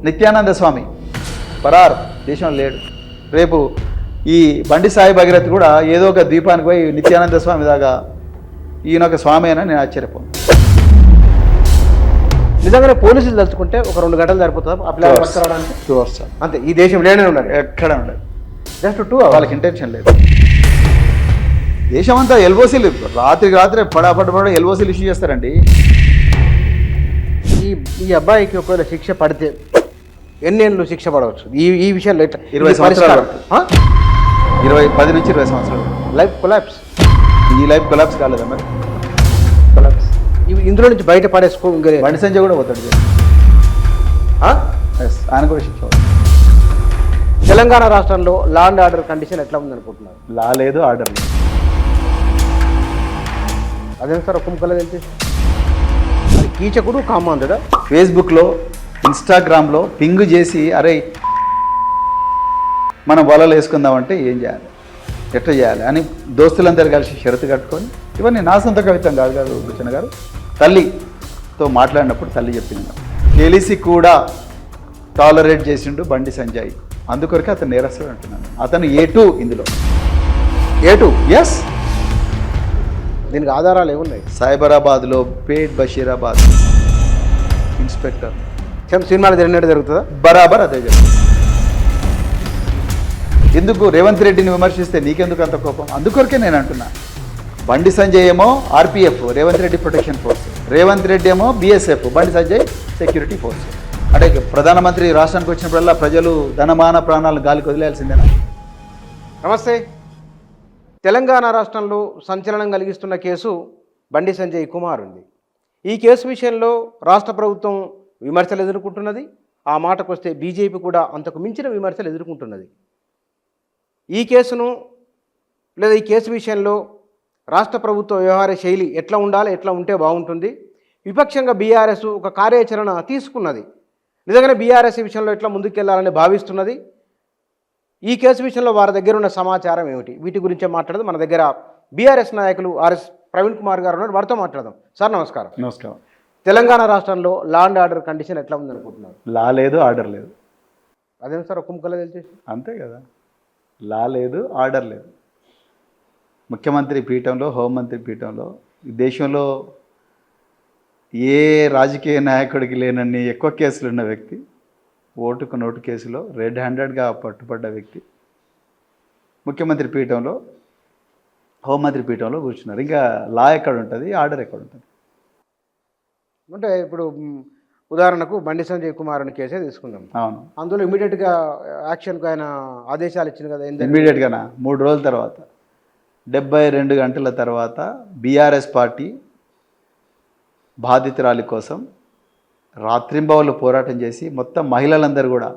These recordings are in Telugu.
నిత్యానంద స్వామి పరార్ దేశం లేడు. రేపు ఈ బండి సాయి భగీరథ్ కూడా ఏదో ఒక ద్వీపానికి పోయి నిత్యానంద స్వామి దాకా ఈయన ఒక స్వామి అయినా నేను ఆశ్చర్యపోను. నిజంగానే పోలీసులు తలుచుకుంటే ఒక 2 గంటలు సరిపోతుంది ఆ పిల్లలు రావడానికి. 2 hours అంతే. ఈ దేశం లేనే ఉండాలి, ఎక్కడ ఉండదు. Just 2 hours. వాళ్ళకి ఇంటెన్షన్ లేదు. దేశమంతా ఎల్ఓసీలు రాత్రికి రాత్రి పడ ఎల్ఓసీలు ఇష్యూ చేస్తారండి. ఈ అబ్బాయికి ఒకవేళ శిక్ష పడితే ఎన్నేళ్ళు శిక్ష పడవచ్చు ఈ విషయంలో? 20 సంవత్సరాలు, 10 నుంచి 20 సంవత్సరాలు. Life collapse. ఈ లైఫ్ కొలాప్స్ కాలేదా మరి? కొలాప్స్. ఇందులో నుంచి బయట పడేసుకో. బండి సంజయ్ కూడా పోతాడు. ఆయన కూడా శిక్ష. తెలంగాణ రాష్ట్రంలో లా అండ్ ఆర్డర్ కండిషన్ ఎట్లా ఉందనుకుంటున్నారు? లా లేదు, ఆర్డర్ లేదు. అదేం సార్ ఒక్క ముక్కలో తెలిసి అది కీచకుడు కామాంధుడా? ఫేస్బుక్లో, ఇన్స్టాగ్రామ్లో పింగ్ చేసి అరే మనం వలలు వేసుకుందామంటే ఏం చేయాలి, ఎట్లా చేయాలి అని దోస్తులందరూ కలిసి షరతు కట్టుకొని, ఇవన్నీ నా సొంత కవితం కాదు భూషణ గారు, తల్లితో మాట్లాడినప్పుడు తల్లి చెప్పింది. తెలిసి కూడా టాలరేట్ చేసిండు బండి సంజయ్, అందుకొరకే అతను నేరస్తుడు అంటున్నాను. అతను A2 ఇందులో. A2 yes. దీనికి ఆధారాలు ఏమున్నాయి? సైబరాబాద్లో పేట్ బషీరాబాద్ ఇన్స్పెక్టర్ సినిమాలు జరిగినట్టు జరుగుతుందా? బరాబర్ అదే జరుగుతుంది. ఎందుకు రేవంత్ రెడ్డిని విమర్శిస్తే నీకెందుకు అంత కోపం? అందుకొరకే నేను అంటున్నా. బండి సంజయ్ ఏమో RPF, Revanth Reddy protection force, Revanth Reddy ఏమో BSF, Bandi Sanjay security force. అంటే ప్రధానమంత్రి రాష్ట్రానికి వచ్చినప్పుడల్లా ప్రజలు ధనమాన ప్రాణాలను గాలికి వదిలేయాల్సిందేనా? నమస్తే. తెలంగాణ రాష్ట్రంలో సంచలనం కలిగిస్తున్న కేసు బండి సంజయ్ కుమార్ ఉంది. ఈ కేసు విషయంలో రాష్ట్ర ప్రభుత్వం విమర్శలు ఎదుర్కొంటున్నది. ఆ మాటకు వస్తే బీజేపీ కూడా అంతకు మించిన విమర్శలు ఎదుర్కొంటున్నది. ఈ కేసును లేదా ఈ కేసు విషయంలో రాష్ట్ర ప్రభుత్వ వ్యవహార శైలి ఎట్లా ఉండాలి, ఎట్లా ఉంటే బాగుంటుంది? విపక్షంగా బీఆర్ఎస్ ఒక కార్యాచరణ తీసుకున్నది. నిజంగానే బీఆర్ఎస్ ఈ విషయంలో ఎట్లా ముందుకెళ్లాలని భావిస్తున్నది? ఈ కేసు విషయంలో వారి దగ్గర ఉన్న సమాచారం ఏమిటి? వీటి గురించే మాట్లాడదు. మన దగ్గర బీఆర్ఎస్ నాయకులు RS ప్రవీణ్ కుమార్ గారు ఉన్నారు, వారితో మాట్లాడదాం. సార్ నమస్కారం. నమస్కారం. తెలంగాణ రాష్ట్రంలో లా అండ్ ఆర్డర్ కండిషన్ ఎట్లా ఉందనుకుంటున్నారు? లా లేదు, ఆర్డర్ లేదు. అదేం సార్ ఒక్క ముక్కలో తెలిసి? అంతే కదా, లా లేదు, ఆర్డర్ లేదు. ముఖ్యమంత్రి పీఠంలో, హోంమంత్రి పీఠంలో దేశంలో ఏ రాజకీయ నాయకుడికి లేనన్ని ఎక్కువ కేసులు ఉన్న వ్యక్తి, ఓటుకు నోటు కేసులో రెడ్ హ్యాండెడ్గా పట్టుబడ్డ వ్యక్తి ముఖ్యమంత్రి పీఠంలో, హోంమంత్రి పీఠంలో కూర్చున్నారు. ఇంకా లా ఎక్కడ ఉంటుంది, ఆర్డర్ ఎక్కడ ఉంటుంది? అంటే ఇప్పుడు ఉదాహరణకు బండి సంజయ్ కుమార్ అని కేసే తీసుకుందాం. అవును. అందులో ఇమీడియట్గా యాక్షన్కు ఆయన ఆదేశాలు ఇచ్చింది కదా. ఇమీడియట్గానా? 3 రోజుల తర్వాత, 72 గంటల తర్వాత BRS పార్టీ బాధితురాలి కోసం రాత్రింబవళ్ళు పోరాటం చేసి మొత్తం మహిళలందరూ కూడా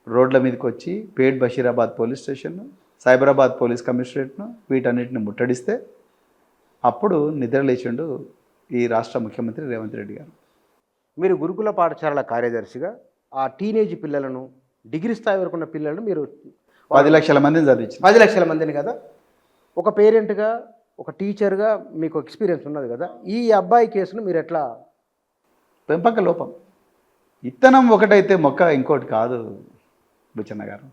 రోడ్ల మీదకి వచ్చి పేట్ బషీరాబాద్ పోలీస్ స్టేషన్ను, సైబరాబాద్ పోలీస్ కమిషనరేట్ను వీటన్నిటిని ముట్టడిస్తే అప్పుడు నిద్రలేచిండు ఈ రాష్ట్ర ముఖ్యమంత్రి రేవంత్ రెడ్డి గారు. మీరు గురుకుల పాఠశాలల కార్యదర్శిగా ఆ టీనేజ్ పిల్లలను, డిగ్రీ స్థాయి వరకు ఉన్న పిల్లలను మీరు 10 లక్షల మందిని చదివించారు. 10 లక్షల మందిని కదా. ఒక పేరెంట్గా, ఒక టీచర్గా మీకు ఎక్స్పీరియన్స్ ఉన్నది కదా. ఈ అబ్బాయి కేసును మీరు ఎట్లా? పెంపక లోపం. ఇత్తనం ఒకటైతే మొక్క ఇంకోటి కాదు బుచ్చన్న గారు.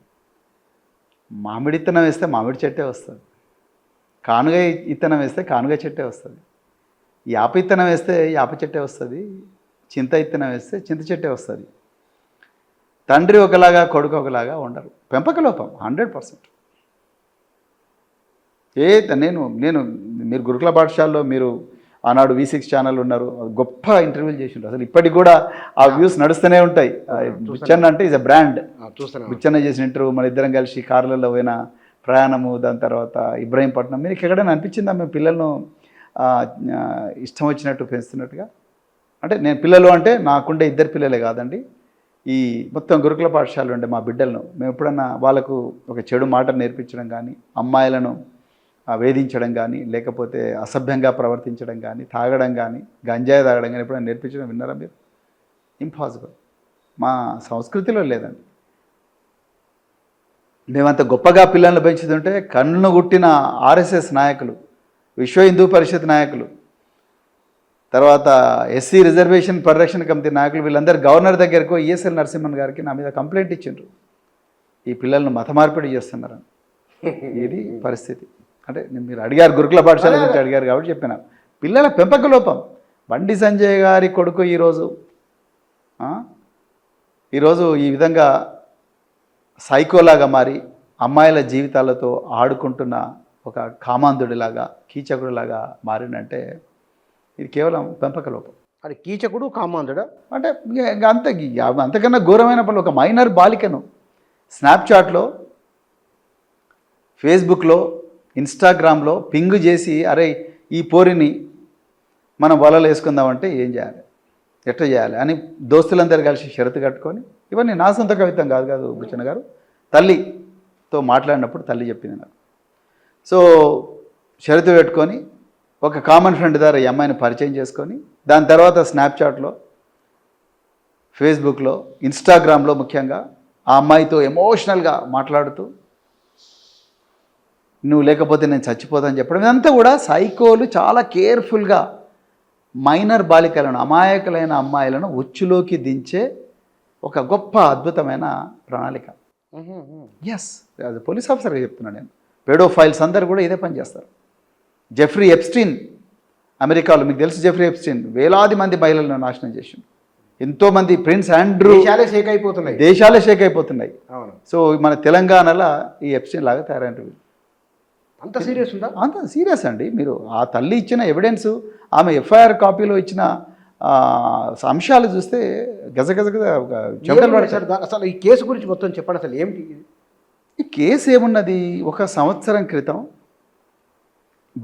మామిడి ఇత్తనం వేస్తే మామిడి చెట్టే వస్తుంది, కానుగ ఇత్తనం వేస్తే కానుగ చెట్టే వస్తుంది, యాప ఇత్తనం వేస్తే యాప చెట్టే వస్తుంది, చింత ఇత్తనం వేస్తే చింత చెట్టే వస్తుంది. తండ్రి ఒకలాగా కొడుకు ఒకలాగా ఉండరు. పెంపక లోపం 100%. నేను మీరు గురుకుల పాఠశాలలో మీరు ఆనాడు V6 ఛానల్ ఉన్నారు, గొప్ప ఇంటర్వ్యూలు చేసిండ్రు. అసలు ఇప్పటికి కూడా ఆ వ్యూస్ నడుస్తూనే ఉంటాయి. బుచ్చన్న అంటే ఈజ్ అ బ్రాండ్. బుచ్చన్న చేసిన ఇంటర్వ్యూ, మన ఇద్దరం కలిసి కార్లలో పోయిన ప్రయాణము, దాని తర్వాత ఇబ్రాహీంపట్నం. మీకు ఎక్కడైనా అనిపించిందా మేము పిల్లలను ఇష్టం వచ్చినట్టు పెంచుతున్నట్టుగా? అంటే నేను పిల్లలు అంటే నాకుండే 2 పిల్లలే కాదండి, ఈ మొత్తం గురుకుల పాఠశాల ఉండే మా బిడ్డలను మేము ఎప్పుడన్నా వాళ్ళకు ఒక చెడు మాట నేర్పించడం కానీ, అమ్మాయిలను వేధించడం కానీ, లేకపోతే అసభ్యంగా ప్రవర్తించడం కానీ, తాగడం కానీ, గంజాయి తాగడం కానీ ఎప్పుడైనా నేర్పించడం విన్నారా మీరు? ఇంపాసిబుల్. మా సంస్కృతిలో లేదండి. మేమంత గొప్పగా పిల్లలను పెంచుతుంటే కన్నును గుట్టిన RSS నాయకులు, విశ్వ హిందూ పరిషత్ నాయకులు, తర్వాత ఎస్సీ రిజర్వేషన్ పరిరక్షణ కమిటీ నాయకులు వీళ్ళందరూ గవర్నర్ దగ్గరకు ఈఎస్ఎల్ నరసింహన్ గారికి నా మీద కంప్లైంట్ ఇచ్చిండ్రు, ఈ పిల్లలను మత మార్పిడి చేస్తున్నారని. ఇది పరిస్థితి. అంటే మీరు అడిగారు, గురుకుల పాఠశాల గురించి అడిగారు కాబట్టి చెప్పిన పిల్లల పెంపక లోపం. బండి సంజయ్ గారి కొడుకు ఈరోజు ఈ విధంగా సైకోలాగా మారి అమ్మాయిల జీవితాలతో ఆడుకుంటున్న ఒక కామాంధుడిలాగా, కీచకుడిలాగా మారిందంటే ఇది కేవలం పెంపక లోపం. అది కీచకుడు కామాంధుడా అంటే అంతకన్నా ఘోరమైన పనులు. ఒక మైనర్ బాలికను స్నాప్చాట్లో, ఫేస్బుక్లో, ఇన్స్టాగ్రామ్లో పింగు చేసి అరే ఈ పోరిని మనం వలలు వేసుకుందామంటే ఏం చేయాలి, ఎట్లా చేయాలి అని దోస్తులందరూ కలిసి షరతు కట్టుకొని, ఇవన్నీ నా సొంత కవిత్వం కాదు బుచ్చన్న గారు, తల్లితో మాట్లాడినప్పుడు తల్లి చెప్పింది నాకు. సో షరతు పెట్టుకొని ఒక కామన్ ఫ్రెండ్ ద్వారా ఈ అమ్మాయిని పరిచయం చేసుకొని, దాని తర్వాత స్నాప్చాట్లో, ఫేస్బుక్లో, ఇన్స్టాగ్రామ్లో ముఖ్యంగా ఆ అమ్మాయితో ఎమోషనల్గా మాట్లాడుతూ నువ్వు లేకపోతే నేను చచ్చిపోతాను చెప్పడం, ఇదంతా కూడా సైకోలు చాలా కేర్ఫుల్గా మైనర్ బాలికలను, అమాయకులైన అమ్మాయిలను ఉచ్చులోకి దించే ఒక గొప్ప అద్భుతమైన ప్రణాళిక. ఎస్, యాజ్ పోలీస్ ఆఫీసర్గా చెప్తున్నాను నేను. పెడోఫైల్స్ అందరూ కూడా ఇదే పని చేస్తారు. జెఫ్రీ ఎప్స్టీన్ అమెరికాలో, మీకు తెలుసు జెఫ్రీ ఎప్స్టీన్ వేలాది మంది మహిళలను నాశనం చేసిండు. ఎంతోమంది, ప్రిన్స్ ఆండ్రూ, దేశాలే షేక్ అయిపోతున్నాయి. సో మన తెలంగాణలో ఈ ఎప్స్టీన్ లాగా తయారైన అంత సీరియస్ ఉందా? అంత సీరియస్ అండి. మీరు ఆ తల్లి ఇచ్చిన ఎవిడెన్స్, ఆమె ఎఫ్ఐఆర్ కాపీలో ఇచ్చిన అంశాలు చూస్తే గజగజగజ చెమటలు పడతారు. అసలు ఈ కేసు గురించి మొత్తం చెప్పండి. అసలు ఏమిటి ఈ కేసు? ఏమున్నది, 1 సంవత్సరం క్రితం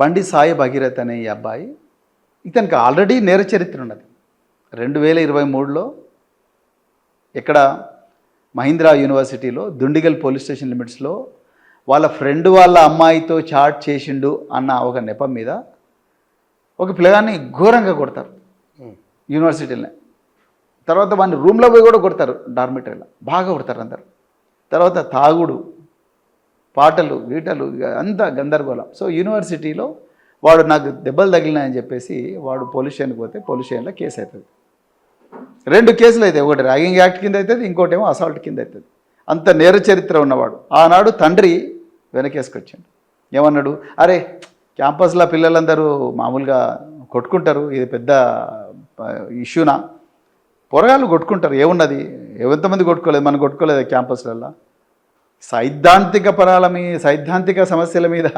బండి సాయి భగీరథ్ అనే ఈ అబ్బాయి, ఇతనికి ఆల్రెడీ నేర చరిత్ర ఉన్నది. 2023లో ఇక్కడ మహీంద్రా యూనివర్సిటీలో దుండిగల్ పోలీస్ స్టేషన్ లిమిట్స్లో వాళ్ళ ఫ్రెండ్ వాళ్ళ అమ్మాయితో చాట్ చేసిండు అన్న ఒక నెపం మీద ఒక పిల్లగాన్ని ఘోరంగా కొడతారు యూనివర్సిటీలోనే. తర్వాత వాడిని రూమ్లో పోయి కూడా కొడతారు, డార్మిటరీలో బాగా కొడతారు అందరు. తర్వాత తాగుడు, పాటలు, గీటలు, అంతా గందరగోళం. సో యూనివర్సిటీలో వాడు నాకు దెబ్బలు తగిలినాయని చెప్పేసి వాడు పోలీస్ స్టేషన్కి పోతే పోలీస్ స్టేషన్లో కేసు అవుతుంది. 2 కేసులు అవుతాయి, ఒకటి ర్యాగింగ్ యాక్ట్ కింద అవుతుంది, ఇంకోటేమో అసాల్ట్ కింద అవుతుంది. అంత నేర చరిత్ర ఉన్నవాడు. ఆనాడు తండ్రి వెనకేసుకొచ్చాడు. ఏమన్నాడు, అరే క్యాంపస్లో పిల్లలందరూ మామూలుగా కొట్టుకుంటారు, ఇది పెద్ద ఇష్యూనా, పొరగాళ్ళు కొట్టుకుంటారు, ఏమున్నది, ఎంతమంది కొట్టుకోలేదు, మనం కొట్టుకోలేదు క్యాంపస్లలో. సైద్ధాంతిక సమస్యల మీద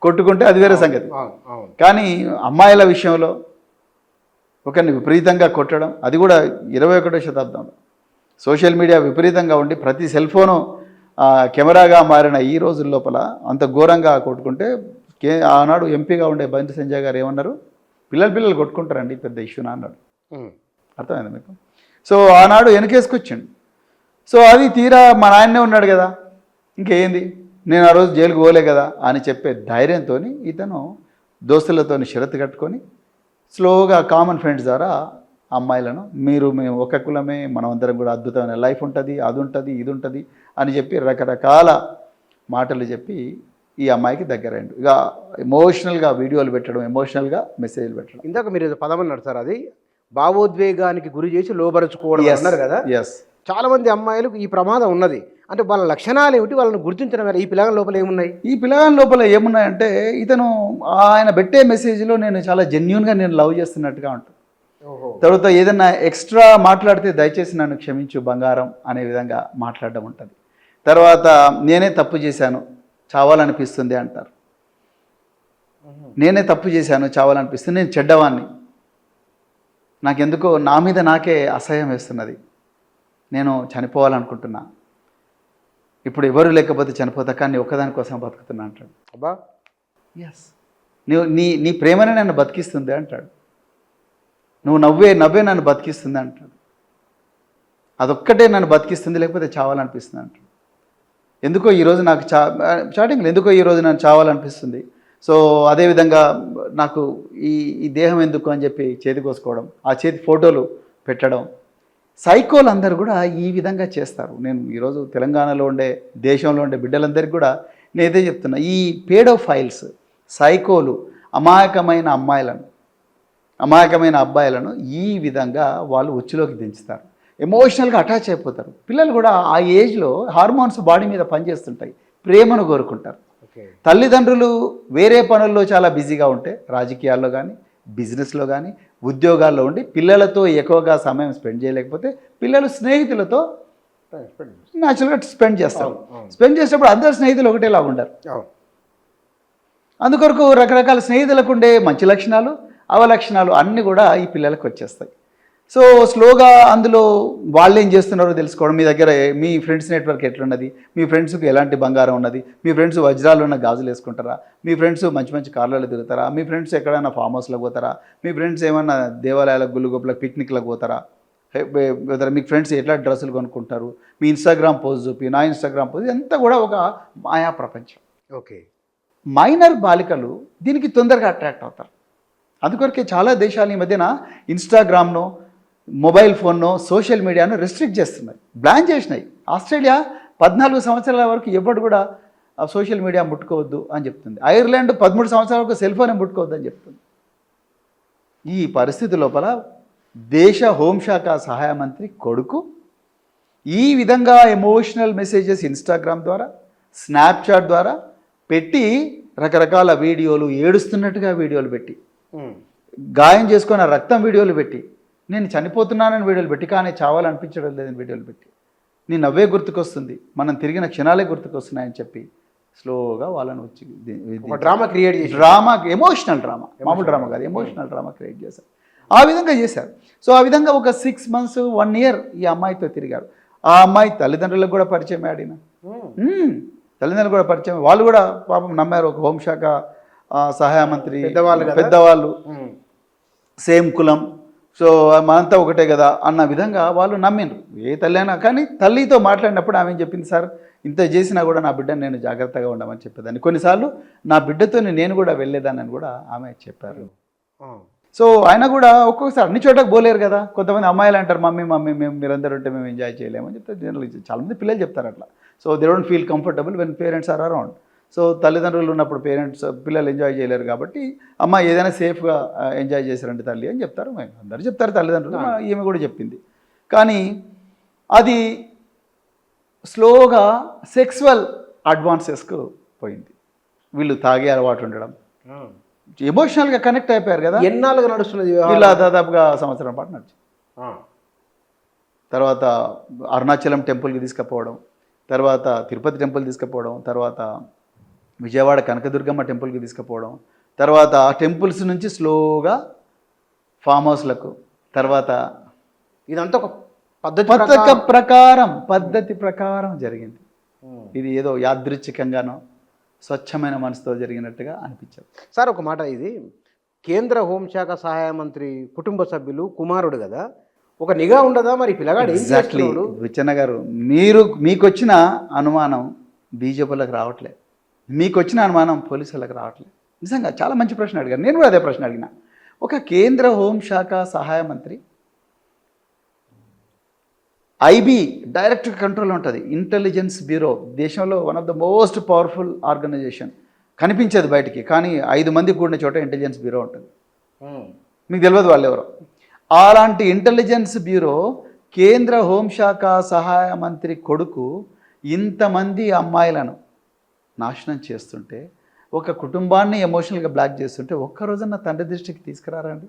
కొట్టుకుంటే అది వేరే సంగతి. కానీ అమ్మాయిల విషయంలో ఒకరిని విపరీతంగా కొట్టడం, అది కూడా 21వ శతాబ్దంలో సోషల్ మీడియా విపరీతంగా ఉండి ప్రతి సెల్ ఫోను కెమెరాగా మారిన ఈ రోజుల లోపల అంత ఘోరంగా కొట్టుకుంటే ఆనాడు ఎంపీగా ఉండే బండి సంజయ్ గారు ఏమన్నారు, పిల్లలు కొట్టుకుంటారండి, పెద్ద ఇష్యూనా అన్నాడు. అర్థమైంది మీకు? సో ఆనాడు వెనకేసుకొచ్చిండు. సో అది తీరా మా నాయనే ఉన్నాడు కదా, ఇంకేంది, నేను ఆ రోజు జైలుకు పోలే కదా అని చెప్పే ధైర్యంతో ఇతను దోస్తులతో షరతు కట్టుకొని స్లోగా కామన్ ఫ్రెండ్స్ ద్వారా అమ్మాయిలను, మేము ఒక కులమే, మనమందరం కూడా అద్భుతమైన లైఫ్ ఉంటుంది, అది ఉంటుంది, ఇది ఉంటుంది అని చెప్పి రకరకాల మాటలు చెప్పి ఈ అమ్మాయికి దగ్గరైండు. ఇక ఎమోషనల్గా వీడియోలు పెట్టడం, ఎమోషనల్గా మెసేజ్లు పెట్టడం. ఇందాక మీరు పదం అన్నారు సార్, అది భావోద్వేగానికి గురి చేసి లోబరుచుకోవడం అన్నారు కదా. ఎస్, చాలామంది అమ్మాయిలకు ఈ ప్రమాదం ఉన్నది. అంటే వాళ్ళ లక్షణాలు ఏమిటి, వాళ్ళని గుర్తించడం వేరే. ఈ పిల్లగాని లోపల ఏమున్నాయి? ఈ పిల్లగాని లోపల ఏమున్నాయంటే, ఇతను ఆయన పెట్టే మెసేజ్లో నేను చాలా జెన్యూన్గా నేను లవ్ చేస్తున్నట్టుగా ఉంటుంది. తర్వాత ఏదన్నా ఎక్స్ట్రా మాట్లాడితే దయచేసి నన్ను క్షమించు బంగారం అనే విధంగా మాట్లాడడం ఉంటుంది. తర్వాత నేనే తప్పు చేశాను, చావాలనిపిస్తుంది అంటారు. నేనే తప్పు చేశాను, చావాలనిపిస్తుంది, నేను చెడ్డవాన్ని, నాకెందుకో నా మీద నాకే అసహ్యం వేస్తున్నది, నేను చనిపోవాలనుకుంటున్నా, ఇప్పుడు ఎవరు లేకపోతే చనిపోతా, కానీ ఒక్కదాని కోసం బతుకుతున్నా అంటాడు. అబ్బా, ఎస్, నీ ప్రేమనే నన్ను బతికిస్తుంది అంటాడు. నువ్వు నవ్వే నన్ను బతికిస్తుంది అంటాడు. అదొక్కటే నన్ను బతికిస్తుంది, లేకపోతే చావాలనిపిస్తుంది అంటాడు. ఎందుకో ఈరోజు నాకు స్టార్టింగ్లో ఎందుకో ఈరోజు నన్ను చావాలనిపిస్తుంది. సో అదేవిధంగా నాకు ఈ దేహం ఎందుకు అని చెప్పి చేతి కోసుకోవడం, ఆ చేతి ఫోటోలు పెట్టడం. సైకోలు అందరూ కూడా ఈ విధంగా చేస్తారు. నేను ఈరోజు తెలంగాణలో ఉండే, దేశంలో ఉండే బిడ్డలందరికీ కూడా నేను ఇదే చెప్తున్నా, ఈ పేడోఫైల్స్, సైకోలు అమాయకమైన అమ్మాయిలను అమాయకమైన అబ్బాయిలను ఈ విధంగా వాళ్ళు ఉచ్చులోకి దించుతారు, ఎమోషనల్గా అటాచ్ అయిపోతారు. పిల్లలు కూడా ఆ ఏజ్లో హార్మోన్స్ బాడీ మీద పనిచేస్తుంటాయి, ప్రేమను కోరుకుంటారు. తల్లిదండ్రులు వేరే పనుల్లో చాలా బిజీగా ఉంటే, రాజకీయాల్లో కానీ బిజినెస్లో కానీ ఉద్యోగాల్లో ఉండి పిల్లలతో ఎక్కువగా సమయం స్పెండ్ చేయలేకపోతే పిల్లలు స్నేహితులతో న్యాచురల్గా స్పెండ్ చేస్తారు. స్పెండ్ చేసేటప్పుడు అందరు స్నేహితులు ఒకటేలా ఉండరు. అందుకొరకు రకరకాల స్నేహితులకు ఉండే మంచి లక్షణాలు అవలక్షణాలు అన్నీ కూడా ఈ పిల్లలకు వచ్చేస్తాయి. సో స్లోగా అందులో వాళ్ళు ఏం చేస్తున్నారో తెలుసుకోవడం, మీ దగ్గర మీ ఫ్రెండ్స్ నెట్వర్క్ ఎట్లున్నది, మీ ఫ్రెండ్స్కి ఎలాంటి బంగారం ఉన్నది, మీ ఫ్రెండ్స్ వజ్రాలు ఉన్న గాజులు వేసుకుంటారా, మీ ఫ్రెండ్స్ మంచి మంచి కార్లలో తిరుగుతారా, మీ ఫ్రెండ్స్ ఎక్కడైనా ఫామ్ హౌస్లకు పోతారా, మీ ఫ్రెండ్స్ ఏమన్నా దేవాలయాలకు గుళ్ళగొప్పలకు పిక్నిక్లకు పోతారా, మీ ఫ్రెండ్స్ ఎట్లా డ్రెస్సులు కొనుక్కుంటారు, మీ ఇన్స్టాగ్రామ్ పోజ్ చూపి, నా ఇన్స్టాగ్రామ్ పోజ్, ఇదంతా కూడా ఒక మాయా ప్రపంచం. ఓకే, మైనర్ బాలికలు దీనికి తొందరగా అట్రాక్ట్ అవుతారు. అందుకొరకే చాలా దేశాలు ఈ మధ్యన ఇన్స్టాగ్రామ్ను, మొబైల్ ఫోన్ను, సోషల్ మీడియాను రెస్ట్రిక్ట్ చేస్తున్నాయి, బ్యాన్ చేసినాయి. ఆస్ట్రేలియా 14 సంవత్సరాల వరకు ఎవరు కూడా సోషల్ మీడియా ముట్టుకోవద్దు అని చెప్తుంది. ఐర్లాండ్ 13 సంవత్సరాల వరకు సెల్ ఫోన్ ముట్టుకోవద్దు అని చెప్తుంది. ఈ పరిస్థితి లోపల దేశ హోంశాఖ సహాయ మంత్రి కొడుకు ఈ విధంగా ఎమోషనల్ మెసేజెస్ ఇన్స్టాగ్రామ్ ద్వారా, స్నాప్చాట్ ద్వారా పెట్టి రకరకాల వీడియోలు, ఏడుస్తున్నట్టుగా వీడియోలు పెట్టి, గాయం చేసుకున్న రక్తం వీడియోలు పెట్టి, నేను చనిపోతున్నానని వీడియోలు పెట్టి, కానీ చావాలనిపించడం లేదని వీడియోలు పెట్టి, నీ నవ్వే గుర్తుకొస్తుంది, మనం తిరిగిన క్షణాలే గుర్తుకొస్తున్నాయని చెప్పి స్లోగా వాళ్ళని వచ్చి డ్రామా క్రియేట్ చేసి, డ్రామా, ఎమోషనల్ డ్రామా, మామూలు డ్రామా కాదు, ఎమోషనల్ డ్రామా క్రియేట్ చేశారు. ఆ విధంగా చేశారు. సో ఆ విధంగా ఒక 6 months 1 year ఈ అమ్మాయితో తిరిగారు. ఆ అమ్మాయి తల్లిదండ్రులకు కూడా పరిచయం ఆడిన, తల్లిదండ్రులు కూడా పరిచయం, వాళ్ళు కూడా పాపం నమ్మారు. ఒక హోంశాఖ సహాయ మంత్రి పెద్దవాళ్ళు, సేమ్ కులం, సో మనంతా ఒకటే కదా అన్న విధంగా వాళ్ళు నమ్మిండ్రు. ఏ తల్లి అయినా కానీ తల్లితో మాట్లాడినప్పుడు ఆమె చెప్పింది, సార్ ఇంత చేసినా కూడా నా బిడ్డను నేను జాగ్రత్తగా ఉండమని చెప్పేదాన్ని, కొన్నిసార్లు నా బిడ్డతో నేను కూడా వెళ్ళేదాన్ని కూడా ఆమె చెప్పారు. సో ఆయన కూడా ఒక్కొక్కసారి అన్ని చోటకు పోలేరు కదా. కొంతమంది అమ్మాయిలు అంటారు, మమ్మీ మేము మీరందరూ ఉంటే మేము ఎంజాయ్ చేయలేమని చెప్తే చాలామంది పిల్లలు చెప్తారు అట్లా. So they don't feel comfortable when parents are around. So తల్లిదండ్రులు ఉన్నప్పుడు పిల్లలు ఎంజాయ్ చేయలేరు కాబట్టి అమ్మ ఏదైనా సేఫ్గా ఎంజాయ్ చేశారంటే తల్లి అని చెప్తారు. అందరూ చెప్తారు తల్లిదండ్రులు, ఈమె కూడా చెప్పింది. కానీ అది స్లోగా సెక్సువల్ అడ్వాన్సెస్కు పోయింది. వీళ్ళు తాగే అలవాటు ఉండడం, ఎమోషనల్గా కనెక్ట్ అయిపోయారు కదా. ఎన్నాళ్ళుగా నడుస్తున్నది ఇలా దాదాపుగా సంవత్సరం పాటు నడిచి, తర్వాత అరుణాచలం టెంపుల్కి తీసుకుపోవడం, తర్వాత తిరుపతి టెంపుల్ తీసుకుపోవడం, తర్వాత విజయవాడ కనకదుర్గమ్మ టెంపుల్కి తీసుకుపోవడం, తర్వాత ఆ టెంపుల్స్ నుంచి స్లోగా ఫామ్ హౌస్లకు, తర్వాత ఇదంతా ఒక పద్ధతి ప్రకారం జరిగింది. ఇది ఏదో యాదృచ్ఛికంగానో స్వచ్ఛమైన మనసుతో జరిగినట్టుగా అనిపించదు. సార్ ఒక మాట, ఇది కేంద్ర హోంశాఖ సహాయ మంత్రి కుటుంబ సభ్యులు కుమారుడు కదా, ఒక నిఘా ఉండదా మరి పిల్లగాడు? ఎగ్జాక్ట్లీ విచ్చన్న గారు, మీకు వచ్చిన అనుమానం బీజేపీలకు రావట్లేదు, మీకు వచ్చిన అనుమానం పోలీసులకు రావట్లేదు. నిజంగా చాలా మంచి ప్రశ్న అడిగారు. నేను కూడా అదే ప్రశ్న అడిగిన. ఒక కేంద్ర హోంశాఖ సహాయ మంత్రి, ఐబీ డైరెక్ట్ కంట్రోల్ ఉంటుంది, ఇంటెలిజెన్స్ బ్యూరో, దేశంలో one of the most powerful organization, కనిపించేది బయటికి, కానీ 5 మంది కూడిన చోట ఇంటెలిజెన్స్ బ్యూరో ఉంటుంది. మీకు తెలియదు వాళ్ళు ఎవరో. అలాంటి ఇంటెలిజెన్స్ బ్యూరో కేంద్ర హోంశాఖ సహాయ మంత్రి కొడుకు ఇంతమంది అమ్మాయిలను నాశనం చేస్తుంటే, ఒక కుటుంబాన్ని ఎమోషనల్గా బ్లాక్ చేస్తుంటే ఒక్కరోజన్న తండ్రి దృష్టికి తీసుకురారండి?